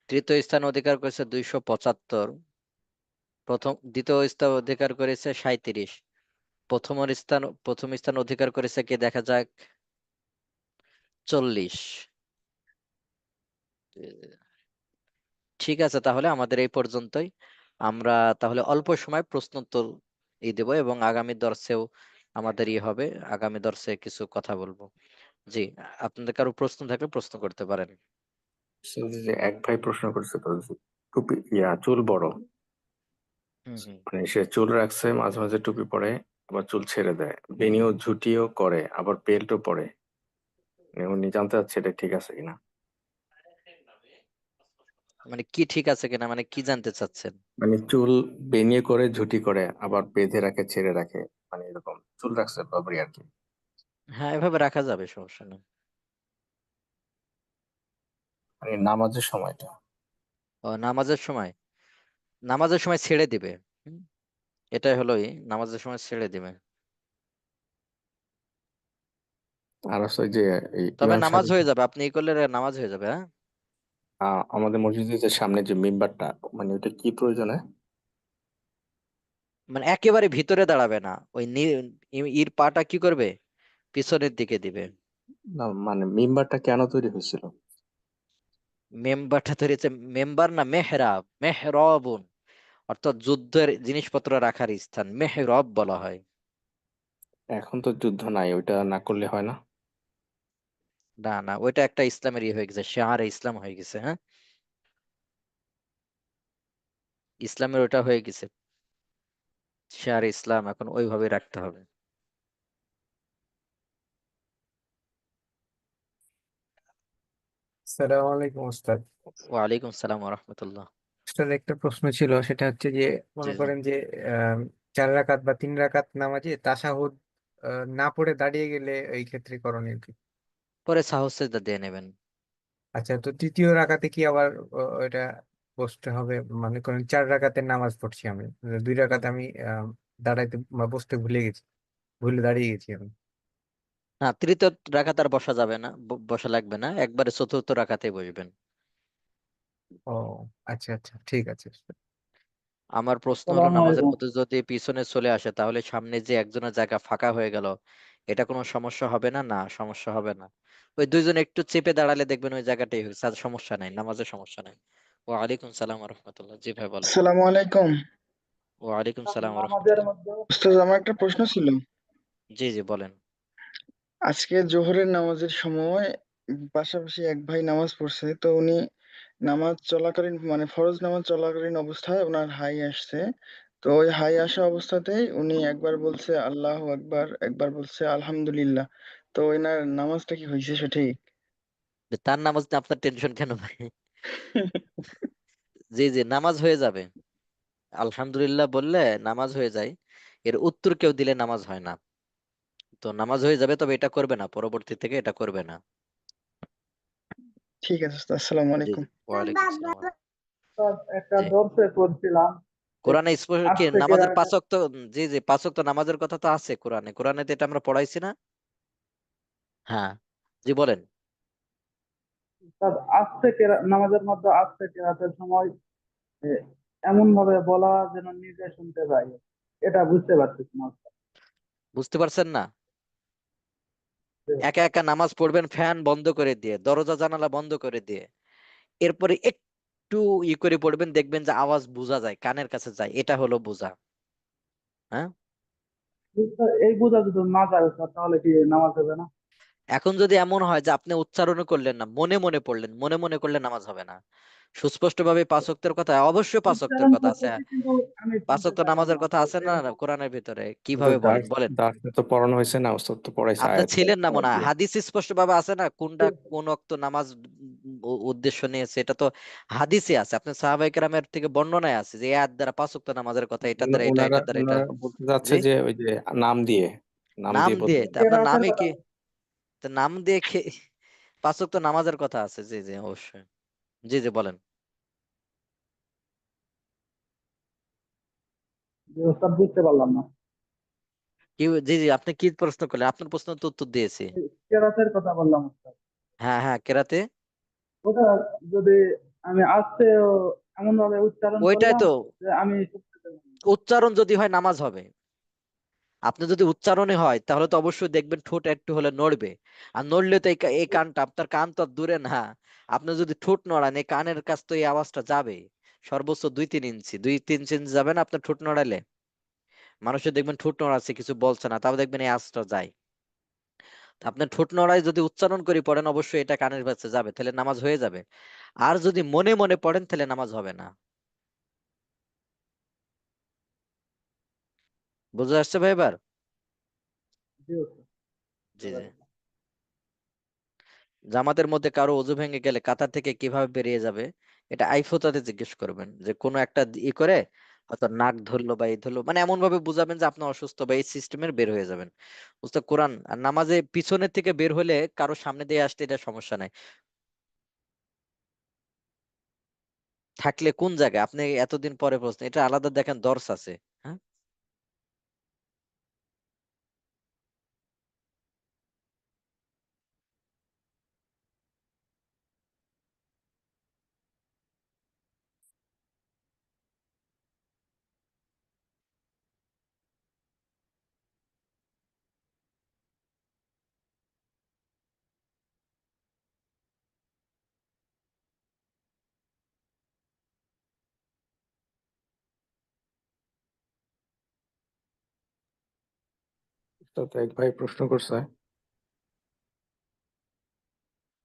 তৃতীয় স্থান অধিকার করেছে 275, দ্বিতীয় স্থান অধিকার করেছে 37, প্রথম স্থান অধিকার করেছে কে দেখা যাক, 40। ঠিক আছে, তাহলে আমাদের এই পর্যন্তই। আমরা তাহলে অল্প সময় প্রশ্ন উত্তর দেব এবং আগামী দর্শেও আমাদের হবে, আগামী দর্শে কিছু কথা বলবো। জি, আপনাদের কারো প্রশ্ন থাকলে প্রশ্ন করতে পারেন। যে এক ভাই প্রশ্ন করছে তো যে টুপি চুল বড়, হুম হুম। মানে সে চুল রাখছে, মাঝে মাঝে টুপি পরে, আবার চুল ছেড়ে দেয়, বেনিও ঝুটিও করে, আবার বেল্টও পরে। মানে উনি জানতে চাচ্ছে এটা ঠিক আছে কিনা। মানে কি ঠিক আছে কিনা, মানে কি জানতে চাচ্ছেন? মানে চুল বেনিয়ে করে, ঝুটি করে, আবার বেঁধে রাখে, ছেড়ে রাখে, মানে এরকম চুল রাখছে বাবরি আর কি। হ্যাঁ, এভাবে রাখা যাবে, সমস্যা নেই। মানে নামাজের সময়টা। ও, নামাজের সময় ছেড়ে দিবে। হুম, এটাই হলো নামাজের সময় ছেড়ে দিবে। আর হচ্ছে ওই যে এই তবে ইমাম নামাজ সাহেব হয়ে যাবে, আপনি করলে নামাজ হয়ে যাবে। হ্যাঁ, আমাদের মসজিদের যে সামনে যে মেম্বারটা, মানে ওইটা কি প্রয়োজনে? মানে একেবারে ভিতরে দাঁড়াবে না, ওই ইর পাটা কি করবে, পিছনের দিকে দিবে। না মানে মেম্বারটা কেন তৈরি হয়েছিল? মেম্বারটা তৈরি হচ্ছে, মেম্বার না, মেহরাব, মেহরবুন, অর্থাৎ যুদ্ধের জিনিসপত্র রাখার স্থান, মেহরব বলা হয়। এখন তো যুদ্ধ নাই, ওইটা না করলে হয় না? না না, ওইটা একটা ইসলামের হয়ে গেছে, শেয়ারে ইসলাম হয়ে গেছে। হ্যাঁ, ইসলামের ওটা হয়ে গেছে, শেয়ারে ইসলাম, এখন ওইভাবে রাখতে হবে। আসসালামু আলাইকুম ওস্তাদ। ওয়ালাইকুম সালাম ওয়া রাহমাতুল্লাহ। ওস্তাদ একটা প্রশ্ন ছিল, সেটা হচ্ছে যে জি মনে জি। করেন যে 4 রাকাত বা 3 রাকাত নামাজে তাশাহুদ না পড়ে দাঁড়িয়ে গেলে এই ক্ষেত্রে করণীয় কি? পরে সাহস সেজদা দিয়ে নেবেন। আচ্ছা, তো তৃতীয় রাকাতে কি আবার ওইটা বসতে হবে? মনে করেন 4 রাকাতের নামাজ পড়ছি আমি, 2 রাকাত আমি দাঁড়াইতে বা বসতে ভুলে গেছি, ভুলে দাঁড়িয়ে গেছি আমি। না, তৃতীয় রাকাত আর বসা যাবে না, বসা লাগবে না, একবারে চতুর্থ রাকাতে বসবেন। ও আচ্ছা আচ্ছা, ঠিক আছে। আমার প্রশ্ন হলো, আসসালামু নামাজের আলাইকুম। মধ্যে যদি পিছনে চলে আসে, তাহলে সামনে যে একজনের জায়গা ফাঁকা হয়ে গেল, এটা কোনো সমস্যা হবে না? না, সমস্যা হবে না। ওই দুইজন একটু চেপে দাঁড়ালে দেখবেন ওই জায়গাটাই হয়েছে, আর সমস্যা নাই, নামাজের সমস্যা নাই। ওয়ালাইকুম সালাম ওয়া রাহমাতুল্লাহ। জি ভাই বলেন। আসসালামু আলাইকুম। ওয়ালাইকুম সালাম ওয়া নামাজের রাহমাতুল্লাহ। মধ্যে উস্তাদ, আমার একটা প্রশ্ন ছিল। জি জি বলেন। আজকে জোহরের নামাজের সময় পাশাপাশি এক ভাই নামাজ পড়ছে, তো উনি নামাজ চলাকালীন মানে ফরজ নামাজ চলাকালীন অবস্থায় ওনার হাই আসছে। তো ওই হাই আসা অবস্থাতেই উনি একবার বলছে আল্লাহু আকবার, একবার বলছে আলহামদুলিল্লাহ। তো এনার নামাজটা কি হয়েছে সঠিক? যে তার নামাজ নিয়ে আপনার টেনশন কেন ভাই? জি জি, নামাজ হয়ে যাবে। আলহামদুলিল্লাহ বললে নামাজ হয়ে যায়। এর উত্তর কেউ দিলে নামাজ হয় না। তো নামাজ হয়ে যাবে, তবে এটা করবে না, পরবর্তী থেকে এটা করবে না। ঠিক আছে উস্তাদ, আসসালামু জি আলাইকুম। জি, ওয়ালাইকুম সালাম। একটা জি, দর্শে পড়ছিলাম যে কোরআনে স্পষ্ট আজ কি থেকে নামাজের 5 ওয়াক্ত, জি জি 5 ওয়াক্ত নামাজের কথা তো আছে কোরআনে, কোরআনে তো এটা আমরা পড়াইছি না? হ্যাঁ, জি বলেন। আজ থেকে নামাজের মধ্যে আজ থেকে রাতের সময় এ, এমন ভাবে বলা যেন নিজে শুনতে পাই, এটা বুঝতে পারতেছি না। বুঝতে পারছেন না? একা একা নামাজ পড়বেন ফ্যান বন্ধ করে দিয়ে, দরজা জানালা বন্ধ করে দিয়ে, এরপরে একটু করে পড়বেন, দেখবেন যে আওয়াজ বোঝা যায়, কানের কাছে যায়, এটা হলো বোঝা। হ্যাঁ, এই বোঝা যদি না যায় স্যার, তাহলে কি নামাজ হবে না? এখন যদি এমন হয় যে আপনি উচ্চারণ করলেন না, মনে মনে পড়লেন, মনে মনে করলে নামাজ হবে না। সুস্পষ্ট ভাবে 5 ওয়াক্তের কথা, অবশ্যই 5 ওয়াক্তের উচ্চারণ কথা আছে। করতেছি কিন্তু আমি পাঁচ শুনতে ওয়াক্ত পাই নামাজের না, কথা তো আছে না এরকম। কোরআনের ভিতরে? তো কিভাবে বলেন, দার্স বলেন। দার্সে তো পড়ানো হয়েছে না, ওস্তাদ তো পড়াইছে আপনি আয়াত। ছিলেন না মনে হয়, হাদিস স্পষ্ট ভাবে আছে না, কোনটা কোন ওয়াক্ত নামাজ উদ্দেশ্য নিয়েছে, এটা তো হাদিসে আছে, আপনার সাহাবায়ে কেরামের থেকে বর্ণনায় আছে যে এই আয়াত দ্বারা 5 ওয়াক্ত নামাজের কথা, এটা দ্বারা এটা, ওনারা এটা দ্বারা এটা। ওনারা বলতে যাচ্ছে জি, যে ওই যে নাম দিয়ে, নাম নাম দিয়ে দিয়ে, বলতে। তা আপনার কেরাতের নামে কথা কি, তা নাম দিয়ে 5 ওয়াক্ত নামাজের কথা আছে। জি জি, অবশ্যই। জি জি বলেন। স্যার বুঝতে পারলাম না। কি, জি জি, আপনি কি প্রশ্ন করলেন? আপনার প্রশ্ন তো উত্তর দিয়েছি। কেরাতের কথা বললাম স্যার। হ্যাঁ হ্যাঁ, কেরাতে। ওটা যদি আমি আস্তে এমন ভাবে উচ্চারণ ওইটাই করলাম তো, যে আমি শুনতে পেলাম। উচ্চারণ যদি হয় নামাজ হবে। আপনি যদি উচ্চারণে হয় তাহলে তো অবশ্যই দেখবেন ঠোঁট একটু হলে নড়বে। আর নড়লে তো এই কানটা, আপনার কান তো আর দূরে না। আপনি যদি ঠোঁট নড়ান, এই কানের কাছ তো এই আওয়াজটা যাবে সর্বোচ্চ 2-3 ইঞ্চি, 2-3 ইঞ্চি যাবে না আপনার ঠোঁট নড়ালে। মানুষের দেখবেন ঠোঁট নড়াচ্ছে, কিছু বলছে না, তাও দেখবেন এই আওয়াজটা যায়। তা আপনার ঠোঁট নড়ায় যদি উচ্চারণ করে পড়েন, অবশ্যই এটা কানের কাছে যাবে, তাহলে নামাজ হয়ে যাবে। আর যদি মনে মনে পড়েন, তাহলে নামাজ হবে না। বুঝে আসছে ভাই এবার? জি স্যার। জি জি। জামাতের মধ্যে কারো ওযু ভেঙে গেলে কাতার থেকে কিভাবে বেরিয়ে যাবে, এটা আইফোতাতে জিজ্ঞেস করবেন, যে কোনো একটা করে হয়তো নাক ধরলো বা এই ধরলো, মানে এমন ভাবে বুঝাবেন যে আপনি অসুস্থ বা এই সিস্টেমের বের হয়ে যাবেন। বুঝতে, কোরআন আর নামাজে পিছনের থেকে বের হলে কারো সামনে দিয়ে আসতে এটা সমস্যা নাই, থাকলে কোন জায়গায় আপনি এতদিন পরে প্রশ্ন, এটা আলাদা দেখেন দর্শ আছে। হ্যাঁ, তো এক ভাই প্রশ্ন করছে,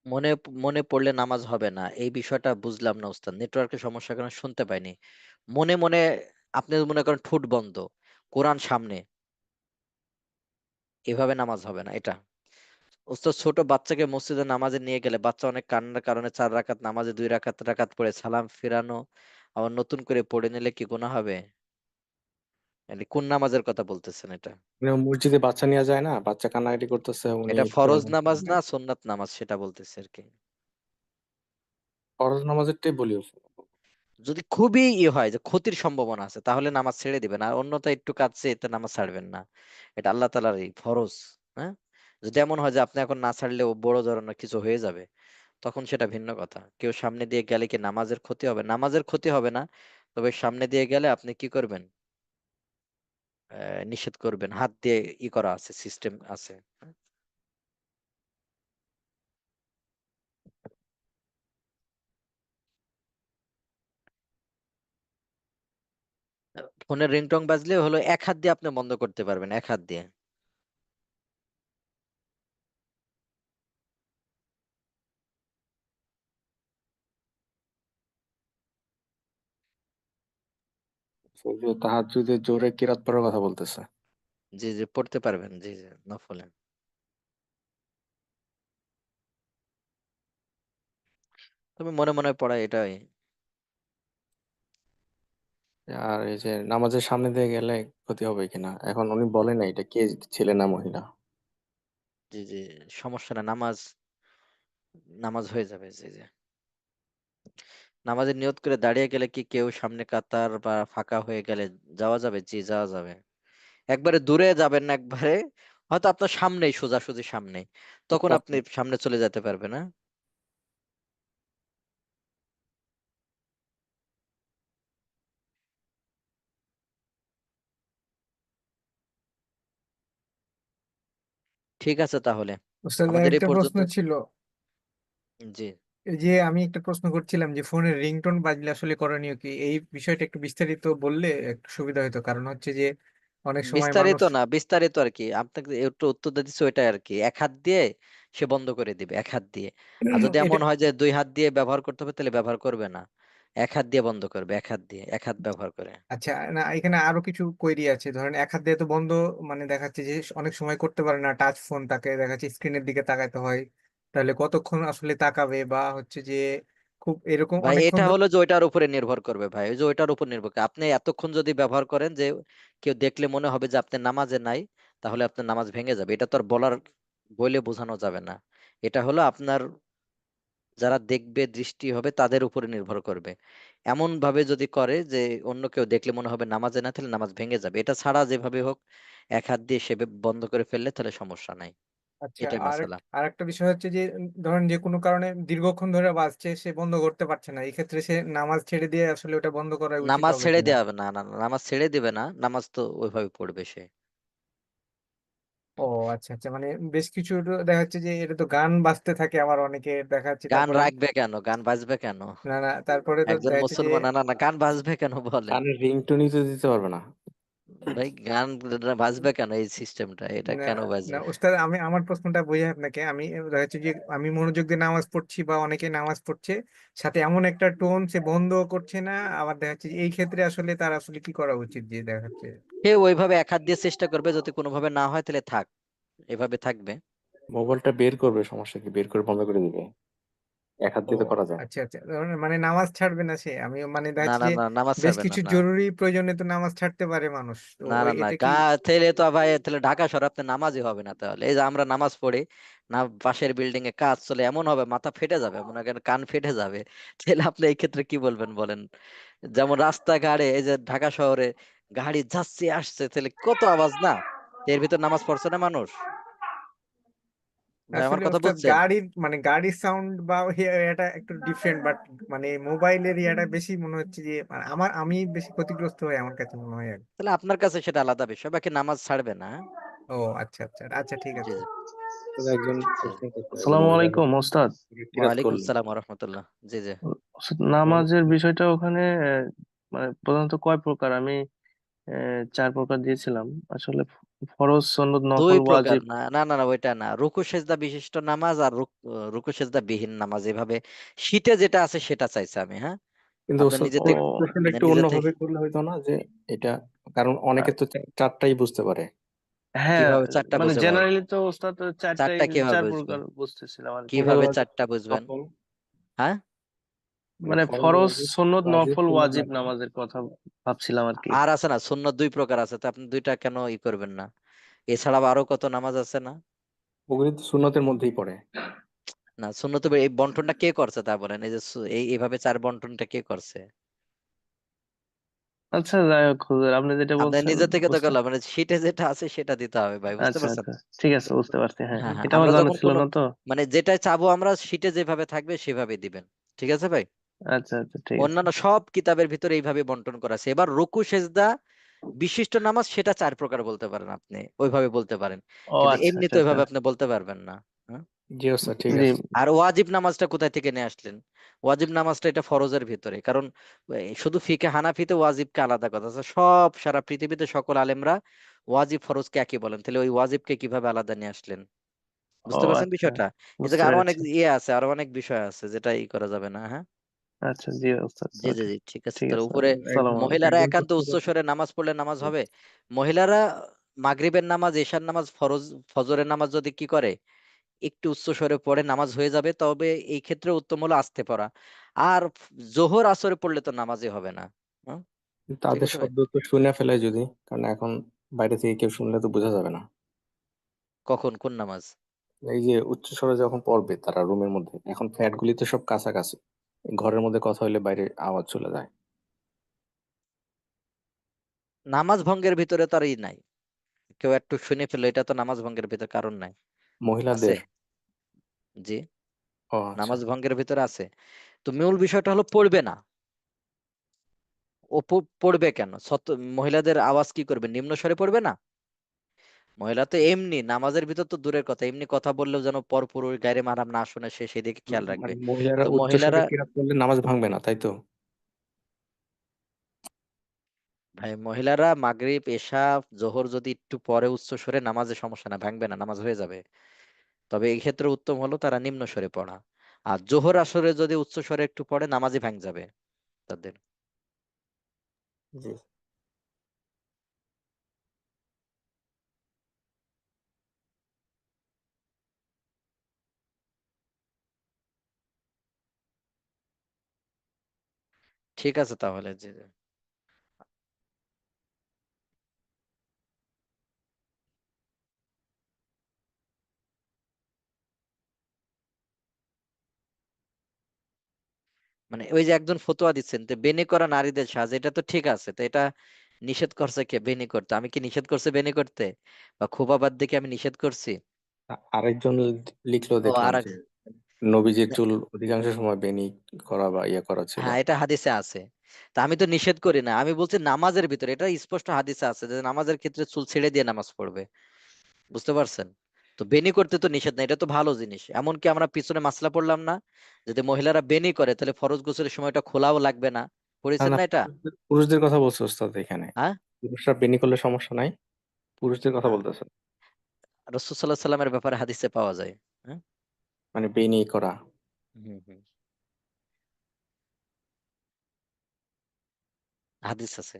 মনে মনে পড়লে নামাজ হবে না, এই বিষয়টা বুঝলাম না উস্তাদ, নেটওয়ার্কের সমস্যার কারণে শুনতে পাইনি। মনে মনে আপনি মনে করেন ঠোঁট বন্ধ, কোরআন সামনে, এভাবে নামাজ হবে না এটা। উস্তাদ, ছোট বাচ্চাকে মসজিদে নামাজে নিয়ে গেলে বাচ্চা অনেক কান্নার কারণে 4 রাকাত নামাজে 2 রাকাত রাকাত পড়ে সালাম ফিরানো আবার নতুন করে পড়ে নিলে কি গুনাহ হবে? মানে কোন নামাজের কথা বলতেছেন এটা? মানে মসজিদে বাচ্চা নিয়ে যায় না, বাচ্চা কান্নাকাটি করতেছে, উনি এটা পড়ে ফরজ নেন। নামাজ না সুন্নাত নামাজ সেটা বলতেছে আর কি। ফরজ নামাজেরটাই বলি। যদি খুবই হয় যে ক্ষতির সম্ভাবনা আছে তাহলে নামাজ ছেড়ে দিবেন, আর অন্যথা একটু কাছে এতে নামাজ ছাড়বেন না। এটা আল্লাহ তাআলার ফরজ। হ্যাঁ, যদি এমন হয় যে আপনি এখন না ছাড়লেও বড় ধরনের কিছু হয়ে যাবে, তখন সেটা ভিন্ন কথা। কেউ সামনে দিয়ে গেলে কি নামাজের ক্ষতি হবে? নামাজের ক্ষতি হবে না, তবে সামনে দিয়ে গেলে আপনি কি করবেন? নিষেধ করবেন, হাত দিয়ে করা আছে, সিস্টেম আছে। হ্যাঁ? ফোনের রিংটং বাজলে হলো এক হাত দিয়ে আপনি বন্ধ করতে পারবেন, এক হাত দিয়ে। তাহাজ্জুদে জোরে কিরাত পড়ার কথা বলতেছে। জি জি, পড়তে পারবেন, জি জি, নফলে। তবে মনে মনে পড়া এটাই। আর এই যে নামাজের সামনে দিয়ে গেলে ক্ষতি হবে কিনা, এখন উনি বলে না এটা কে, ছেলে না মহিলা। জি জি, সমস্যা না, নামাজ নামাজ হয়ে যাবে। জি জি, নামাজের নিয়ত করে দাঁড়িয়ে গেলে কি কেউ সামনে কাতার বা ফাঁকা হয়ে গেলে যাওয়া যাবে? জি যাওয়া যাবে। একবারে দূরে যাবেন না, একবারে হয়তো আপনার সামনেই, সোজাসুজি সামনেই, তখন আপনি সামনে চলে যেতে পারবেন না। ঠিক আছে তাহলে উস্তাদ আমাদের এই একটা প্রশ্ন পর্যন্ত। ছিল, জি, এই যে আমি একটা প্রশ্ন করছিলাম যে ফোনের রিংটোন বাজলে আসলে করণীয় কি, এই বিষয়টা একটু বিস্তারিত বললে একটু সুবিধা হতো। কারণ হচ্ছে যে অনেক সময় মানুষ বিস্তারিত না, বিস্তারিত আর কি আপনাকে একটু উত্তর দিচ্ছি ওইটাই আর কি, এক হাত দিয়ে সে বন্ধ করে দিবে, এক হাত দিয়ে। আর যদি এটা, এমন হয় যে 2 হাত দিয়ে ব্যবহার করতে হবে তাহলে ব্যবহার করবে না, এক হাত দিয়ে বন্ধ করবে, এক হাত দিয়ে, এক হাত ব্যবহার করে। আচ্ছা না এখানে আরো কিছু কোয়েরি আছে। ধরেন এক হাত দিয়ে তো বন্ধ, মানে দেখাচ্ছে যে অনেক সময় করতে পারে না, টাচ ফোন তাকে দেখাচ্ছে স্ক্রিনের দিকে তাকাইতে হয়, তাহলে কতক্ষণ আসলে তাকাবে, বা হচ্ছে যে খুব এরকম ভাই অনেকক্ষণ এটা হলো যে ওইটার উপরে নির্ভর করবে ভাই, ওই যে ওইটার উপর নির্ভর করে, আপনি এতক্ষণ যদি ব্যবহার করেন যে কেউ দেখলে মনে হবে যে আপনি নামাজে নাই, তাহলে আপনার নামাজ ভেঙে যাবে। এটা তো আর বলার, বলে বোঝানো যাবে না। এটা হলো আপনার যারা দেখবে, দৃষ্টি হবে তাদের উপরে নির্ভর করবে। এমন ভাবে যদি করে যে অন্য কেউ দেখলে মনে হবে নামাজে না, তাহলে নামাজ ভেঙে যাবে। এটা ছাড়া যেভাবে হোক এক হাত দিয়ে সে বন্ধ করে ফেললে তাহলে সমস্যা নাই। আচ্ছা এটাই আর মাসালা। আর একটা বিষয় হচ্ছে যে ধরেন যে কোনো কারণে দীর্ঘক্ষণ ধরে বাজছে, সে বন্ধ করতে পারছে না, এই ক্ষেত্রে সে নামাজ ছেড়ে দিয়ে আসলে ওটা বন্ধ করা উচিত নামাজ হবে ছেড়ে কিনা? দেওয়া হবে না, না না, নামাজ ছেড়ে দিবে না, নামাজ তো ওইভাবে পড়বে সে। ও আচ্ছা আচ্ছা, মানে বেশ কিছু দেখা যাচ্ছে যে এটা তো গান বাজতে থাকে আবার অনেকে দেখা যাচ্ছে, গান তারপরে রাখবে কেন, গান বাজবে কেন? না না তারপরে তো একজন দেখা যাচ্ছে যে মুসলমান, না না, গান বাজবে কেন বলেন? কানের রিংটোনই তো দিতে পারবে না। ভাই গান বাজবে কেন? এই সিস্টেমটা এটা না কেন না বাজবে? উস্তাদ, আমি আমার প্রশ্নটা বোঝাই আপনাকে। আমি দেখা যাচ্ছে যে আমি মনোযোগ দিয়ে নামাজ পড়ছি বা অনেকে নামাজ পড়ছে, সাথে এমন একটা টোন সে বন্ধ করছে না, আবার দেখা যাচ্ছে যে এই ক্ষেত্রে আসলে তার আসলে কি করা উচিত, যে দেখা যাচ্ছে সে ওইভাবে এক হাত দিয়ে চেষ্টা করবে, যদি কোনোভাবে না হয় তাহলে থাক, এভাবে থাকবে। মোবাইলটা বের করবে, সমস্যা কি, বের করে বন্ধ করে দিবে। এক হাত ও দিয়ে তো করা যায়। আচ্ছা আচ্ছা, মানে নামাজ ছাড়বে না সে? আমি মানে দেখা না যাচ্ছে না যে না, নামাজ বেশ ছাড়বে না, কিছু না জরুরি প্রয়োজনে তো নামাজ ছাড়তে পারে মানুষ, তো না না না, এটা কি? তাহলে তো ভাই, তাহলে ঢাকা শহরে আপনি নামাজই হবে না। তাহলে এই যে আমরা নামাজ পড়ি না, পাশের বিল্ডিং এ কাজ চলে, এমন হবে মাথা ফেটে যাবে, মনে করেন কান ফেটে যাবে। তাহলে আপনি এই ক্ষেত্রে কি বলবেন বলেন? যেমন রাস্তাঘাটে এই যে ঢাকা শহরে গাড়ি যাচ্ছে আসছে, তাহলে কত আওয়াজ না, এর ভিতর নামাজ পড়ছে না মানুষ? ভাই আমার আসলে কথা ওস্তাদ বুঝছেন? গাড়ির মানে গাড়ির সাউন্ড বা এটা একটু ডিফারেন্ট, বাট মানে মোবাইলের ইয়াটা বেশি মনে হচ্ছে যে মানে আমি বেশি ক্ষতিগ্রস্ত হই আমার কাছে মনে হয় আর কি। তাহলে আপনার কাছে সেটা আলাদা বিষয়, বাকি নামাজ ছাড়বে না, হ্যাঁ? ও আচ্ছা আচ্ছা আচ্ছা, ঠিক জি আছে। জি তবে একজন জি। প্রশ্ন করতে আসসালামু মহিলারা আলাইকুম ওস্তাদ। কিরাত ওয়ালাইকুম করলেন। সালাম রহমতুল্লাহ। জি জি। নামাজের বিষয়টা ওখানে মানে প্রধানত কয় প্রকার? আমি 4 প্রকার দিয়েছিলাম আসলে। ফরজ, সুন্নত, দুই নফল, প্রকার, ওয়াজিব। না না না না, ওইটা না, রুকু সেজদা বিশিষ্ট নামাজ আর রুকু সেজদা বিহীন নামাজ, এভাবে শীতে যেটা আছে সেটা চাইছে আমি, হ্যাঁ। কিন্তু আপনি ওস্তাদ নিজে ও থেকে, প্রশ্নটা একটু নিজে থেকে অন্যভাবে করলে হয়তো না, যে এটা কারণ অনেকে আ- তো চারটাই বুঝতে পারে। হ্যাঁ, কিভাবে চারটা মানে বুঝে ভাই? জেনারেলি তো ওস্তাদ চারটা কিভাবে 4 বুঝবেন? প্রকার বুঝতেছিলাম আর কি। কিভাবে ফরজ, চারটা বুঝবেন? নফল, হ্যাঁ, মানে মানে ফরজ, ফরজ, ওয়াজিব, সুন্নত, ওয়াজিব নফল, সুন্নাত ওয়াজিব নফল। নামাজের কথা ভাবছিলাম আর কি। আর আছে না, সুন্নত দুই প্রকার আছে, তো আপনি দুইটা কেন করবেন না? এছাড়া আরো কত নামাজ আছে না? ওগুলি তো সুন্নতের মধ্যেই পড়ে। না, সুন্নত এই বন্টনটা কে করছে তা বলেন, এই যে এইভাবে চার বন্টনটা কে করছে? আচ্ছা, যাই হোক হুজুর, আপনি যেটা আপনার বলছেন নিজে থেকে তো বুঝতে। গেল, মানে শীটে যেটা আছে সেটা দিতে হবে ভাই, বুঝতে আচ্ছা পারছেন? আচ্ছা, ঠিক আছে, বুঝতে পারছি। হ্যাঁ, হ্যাঁ হ্যাঁ, এটা আমার আমরা জানা যখন ছিল কোনো, না তো। মানে যেটা চাবো আমরা শীটে যেভাবে থাকবে সেভাবে দিবেন, ঠিক আছে ভাই? আচ্ছা আচ্ছা, ঠিক আছে। অন্যান্য সব কিতাবের ভিতরে এইভাবে বন্টন করা আছে। এবার রুকু সেজদা বিশিষ্ট নামাজ সেটা চার প্রকার বলতে পারেন আপনি, ওইভাবে বলতে পারেন, ও কিন্তু আচ্ছা এমনি আচ্ছা তো আচ্ছা। ওইভাবে আপনি বলতে পারবেন না, হ্যাঁ? জি ওস্তাদ, ঠিক জি। আছে। আর ওয়াজিব নামাজটা কোথায় থেকে নিয়ে আসলেন? ওয়াজিব নামাজটা এটা ফরজের ভিতরে, কারণ শুধু ফিকে হানাফিতে ওয়াজিবকে আলাদা কথা আছে, সব সারা পৃথিবীতে সকল আলেমরা ওয়াজিব ফরজকে একই বলেন, তাহলে ওই ওয়াজিবকে কিভাবে আলাদা নিয়ে আসলেন? ও বুঝতে পারছেন আচ্ছা, বিষয়টা? এ বুঝতে জায়গায় আরো অনেক পেরেছি। ইয়ে আছে, আরো অনেক বিষয় আছে যেটা ই করা যাবে না, হ্যাঁ। আচ্ছা, জি ওস্তাদ, জি জি ওকে। জি, ঠিক আছে। ঠিক তাহলে আছে, উপরে সালাম আলাইকুম। মহিলারা একজন একান্ত প্রশ্ন উচ্চ করতে স্বরে নামাজ পড়লে নামাজ হবে? মহিলারা মাগরিবের নামাজ, এশার নামাজ, ফজরের নামাজ যদি কি করে, একটু উচ্চ স্বরে পড়ে নামাজ হয়ে যাবে, তবে এই ক্ষেত্রে উত্তম হলো আস্তে পড়া। আর জোহর আসরে পড়লে তো নামাজই হবে না, হ্যাঁ? ঠিক তাদের আছে ভাই। শব্দ তো শুনে ফেলে যদি, কারণ এখন বাইরে থেকে কেউ শুনলে তো বোঝা যাবে না। কখন কোন নামাজ? এই যে উচ্চস্বরে যখন পড়বে তারা রুমের মধ্যে, এখন ফ্ল্যাট গুলি তো সব কাছাকাছি, ঘরের মধ্যে কথা হইলে বাইরে আওয়াজ চলে যায়। নামাজ ভঙ্গের ভিতরে তো আর ই নাই, কেউ একটু শুনে ফেললো, এটা তো নামাজ ভঙ্গের ভিতরে কারণ নাই, আছে? মহিলাদের। জি, ও আচ্ছা। নামাজ ভঙ্গের ভিতরে আছে। তো মূল বিষয়টা হলো পড়বে না। ও পড়বে কেন? মহিলাদের আওয়াজ কি করবে, নিম্ন স্বরে পড়বে না? মহিলা তো এমনি নামাজের ভিতর তো দূরের কথা, এমনি কথা বললেও যেন পরপুরুষ গায়রে মারাম না শুনে, সে সেদিকে খেয়াল রাখবে। মানে মহিলারা তো মহিলারা, উচ্চস্বরে কিরাত করলে নামাজ ভাঙবে না, তাই তো? ভাই মহিলারা মাগরিব এশা জোহর যদি একটু পরে উচ্চ স্বরে নামাজে সমস্যা না, ভাঙবে না, নামাজ হয়ে যাবে। তবে এই ক্ষেত্রে উত্তম হলো তারা নিম্ন স্বরে পড়া। আর জোহর আসরে যদি উচ্চ স্বরে একটু পড়ে, নামাজই ভাঙ যাবে তাদের। জি। ঠিক আছে তাহলে, জি জি। মানে ওই যে একজন ফতোয়া দিচ্ছেন, তো বেনি করা নারীদের সাজ, এটা তো ঠিক আছে, তো এটা নিষেধ করছে কে বেনি করতে? আমি কি নিষেধ করছে বেনি করতে? বা খোপা বাদ দিয়ে কি আমি নিষেধ করছি? আরেকজন লিখলো ও দেখলাম আর যে নবীজির চুল অধিকাংশ সময় বেনি করা বা ইয়ে করা ছিল। হ্যাঁ, এটা হাদিসে আছে। তা আমি তো নিষেধ করি না, আমি বলছি নামাজের ভিতরে এটা স্পষ্ট হাদিসে আছে যে নামাজের ক্ষেত্রে চুল ছেড়ে দিয়ে নামাজ পড়বে, বুঝতে পারছেন? তো বেনি করতে তো নিষেধ না, এটা তো ভালো জিনিস। এমনকি আমরা পিছনে মাসলা পড়লাম না, যদি মহিলারা বেনি করে তাহলে ফরজ গোসলের সময়টা খোলাও লাগবে না, না পড়েছেন না, না এটা? পুরুষদের কথা বলছে ওস্তাদ এখানে। হ্যাঁ, পুরুষরা বেনি করলে সমস্যা নাই, পুরুষদের কথা বলতেছে। রাসূল সাল্লাল্লাহু আলাইহি সাল্লামের ব্যাপারে হাদিসে পাওয়া যায়, হ্যাঁ। মানে বেনি করা। হুম হুম, হাদিস আছে।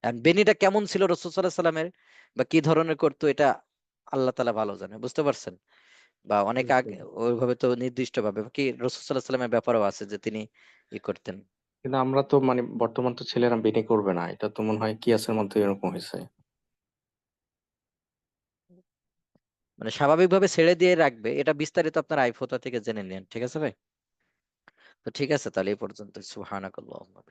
আর বেনিটা কেমন ছিল রাসূল সাল্লাল্লাহু আলাইহি সাল্লামের, বা কি ধরনের করতো, এটা আল্লাহ তাআলা ভালো জানে, বুঝতে পারছেন? বা অনেক আগে ওইভাবে তো নির্দিষ্ট ভাবে কি রাসূল সাল্লাল্লাহু আলাইহি ওয়াসাল্লামের ব্যাপারেও আছে যে তিনি ই করতেন। কিন্তু আমরা তো মানে বর্তমান তো ছেলেরা বিয়ে করবে না, এটা তো মনে হয় কিয়াসের মধ্যে এরকম হয়েছে। মানে স্বাভাবিকভাবে ছেড়ে দিয়ে রাখবে, এটা বিস্তারিত আপনার আইফোতা থেকে জেনে নেন। ঠিক আছে ভাই? তো ঠিক আছে, তাহলে এই পর্যন্ত। সুবহানাকাল্লাহুম্মা